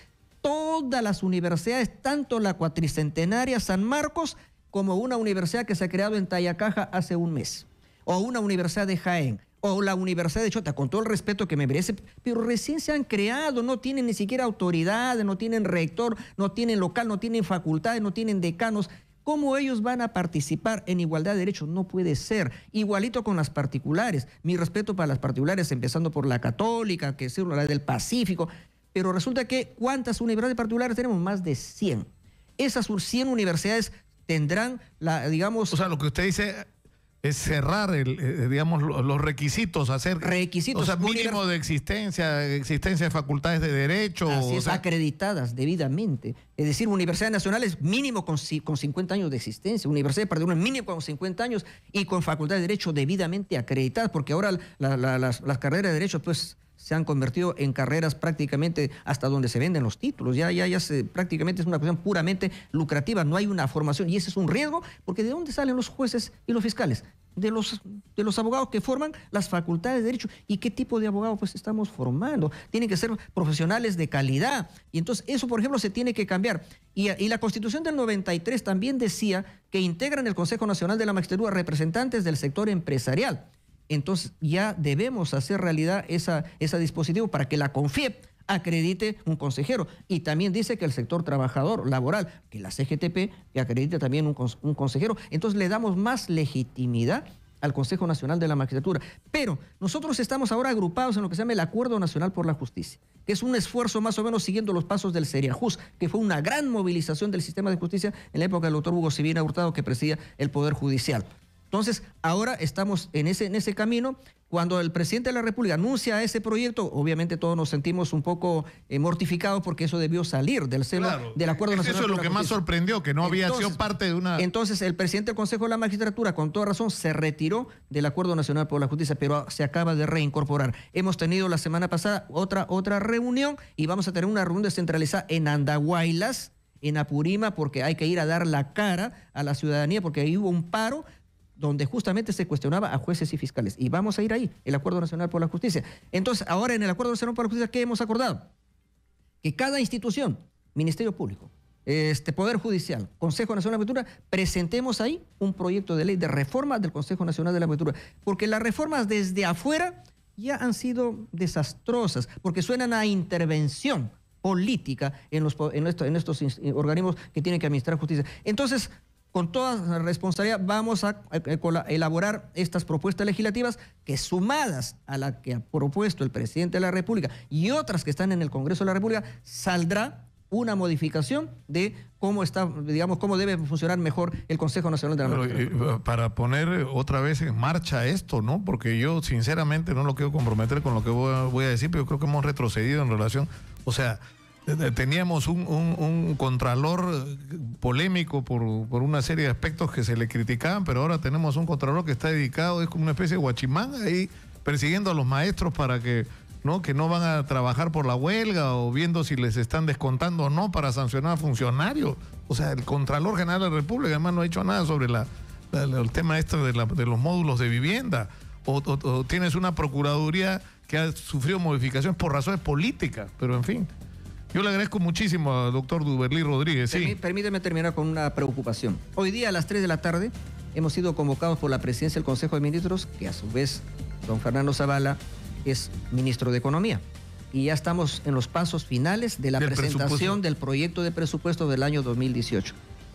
todas las universidades, tanto la cuatricentenaria San Marcos como una universidad que se ha creado en Tayacaja hace un mes, o una universidad de Jaén, o la Universidad de Chota, con todo el respeto que me merece, pero recién se han creado, no tienen ni siquiera autoridades, no tienen rector, no tienen local, no tienen facultades, no tienen decanos. ¿Cómo ellos van a participar en igualdad de derechos? No puede ser. Igualito con las particulares. Mi respeto para las particulares, empezando por la Católica, que es la del Pacífico. Pero resulta que, ¿cuántas universidades particulares tenemos? Más de 100. Esas 100 universidades tendrán, digamos... O sea, lo que usted dice, es cerrar digamos, los requisitos, hacer requisitos, o sea, mínimo de existencia de facultades de derecho. Así es, acreditadas debidamente. Es decir, universidades nacionales mínimo con 50 años de existencia, universidades particulares mínimo con 50 años y con facultades de derecho debidamente acreditadas, porque ahora las carreras de derecho pues se han convertido en carreras prácticamente hasta donde se venden los títulos. Prácticamente es una cuestión puramente lucrativa, no hay una formación y ese es un riesgo, porque ¿de dónde salen los jueces y los fiscales? De los abogados que forman las facultades de derecho. ¿Y qué tipo de abogados pues estamos formando? Tienen que ser profesionales de calidad. Y entonces eso, por ejemplo, se tiene que cambiar. Y la Constitución del 93 también decía que integran el Consejo Nacional de la Magistratura representantes del sector empresarial. Entonces ya debemos hacer realidad ese dispositivo para que la CONFIEP acredite un consejero. Y también dice que el sector trabajador laboral, que la CGTP, que acredite también un consejero. Entonces le damos más legitimidad al Consejo Nacional de la Magistratura. Pero nosotros estamos ahora agrupados en lo que se llama el Acuerdo Nacional por la Justicia, que es un esfuerzo más o menos siguiendo los pasos del Seriajus, que fue una gran movilización del sistema de justicia en la época del doctor Hugo Sibina Hurtado, que presidía el Poder Judicial. Entonces, ahora estamos en ese camino. Cuando el presidente de la República anuncia ese proyecto, obviamente todos nos sentimos un poco mortificados porque eso debió salir del seno del Acuerdo Nacional. Eso es lo que más sorprendió, que no había sido parte de una... Entonces, el presidente del Consejo de la Magistratura, con toda razón, se retiró del Acuerdo Nacional por la Justicia, pero se acaba de reincorporar. Hemos tenido la semana pasada otra reunión y vamos a tener una reunión descentralizada en Andahuaylas, en Apurima, porque hay que ir a dar la cara a la ciudadanía, porque ahí hubo un paro donde justamente se cuestionaba a jueces y fiscales. Y vamos a ir ahí, el Acuerdo Nacional por la Justicia. Entonces, ahora en el Acuerdo Nacional por la Justicia, ¿qué hemos acordado? Que cada institución, Ministerio Público, Poder Judicial, Consejo Nacional de la Magistratura, presentemos ahí un proyecto de ley de reforma del Consejo Nacional de la Magistratura. Porque las reformas desde afuera ya han sido desastrosas, porque suenan a intervención política en estos organismos que tienen que administrar justicia. Entonces, con toda responsabilidad vamos a elaborar estas propuestas legislativas que, sumadas a la que ha propuesto el presidente de la República y otras que están en el Congreso de la República, saldrá una modificación de cómo debe funcionar mejor el Consejo Nacional de la Magistratura. Para poner otra vez en marcha esto, ¿no? Porque yo sinceramente no lo quiero comprometer con lo que voy a decir, pero yo creo que hemos retrocedido en relación, o sea, teníamos un contralor polémico por una serie de aspectos que se le criticaban, pero ahora tenemos un contralor que está dedicado, es como una especie de guachimán ahí persiguiendo a los maestros para que no van a trabajar por la huelga o viendo si les están descontando o no para sancionar a funcionarios. O sea, el Contralor General de la República además no ha dicho nada sobre el tema de los módulos de vivienda. O tienes una Procuraduría que ha sufrido modificaciones por razones políticas, pero en fin. Yo le agradezco muchísimo al doctor Duberly Rodríguez. Sí. Permíteme terminar con una preocupación. Hoy día a las 3 de la tarde hemos sido convocados por la presidencia del Consejo de Ministros, que a su vez don Fernando Zavala es ministro de Economía. Y ya estamos en los pasos finales de la presentación del proyecto de presupuesto del año 2018.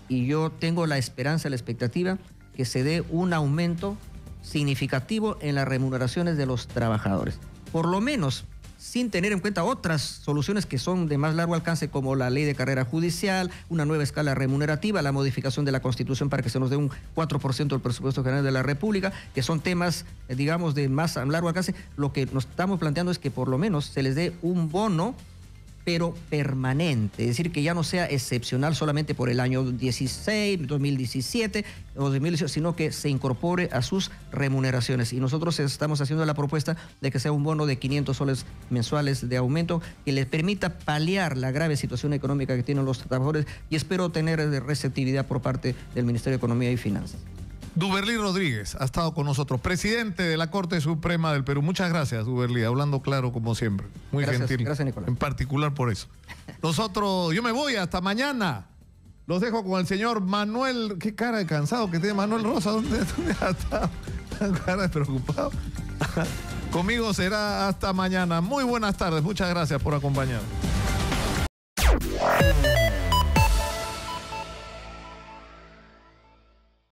Y yo tengo la esperanza, la expectativa que se dé un aumento significativo en las remuneraciones de los trabajadores. Por lo menos, sin tener en cuenta otras soluciones que son de más largo alcance, como la ley de carrera judicial, una nueva escala remunerativa, la modificación de la Constitución para que se nos dé un 4% del presupuesto general de la República, que son temas, digamos, de más largo alcance. Lo que nos estamos planteando es que por lo menos se les dé un bono, pero permanente, es decir, que ya no sea excepcional solamente por el año 16, 2017 o 2018, sino que se incorpore a sus remuneraciones. Y nosotros estamos haciendo la propuesta de que sea un bono de 500 soles mensuales de aumento que les permita paliar la grave situación económica que tienen los trabajadores, y espero tener receptividad por parte del Ministerio de Economía y Finanzas. Duberly Rodríguez ha estado con nosotros, presidente de la Corte Suprema del Perú. Muchas gracias, Duberly, hablando claro como siempre. Muy gentil. Gracias, Nicolás. En particular por eso. Yo me voy, hasta mañana. Los dejo con el señor Manuel. Qué cara de cansado que tiene Manuel Rosa. ¿Dónde ha estado? Cara de preocupado. Conmigo será hasta mañana. Muy buenas tardes. Muchas gracias por acompañarnos.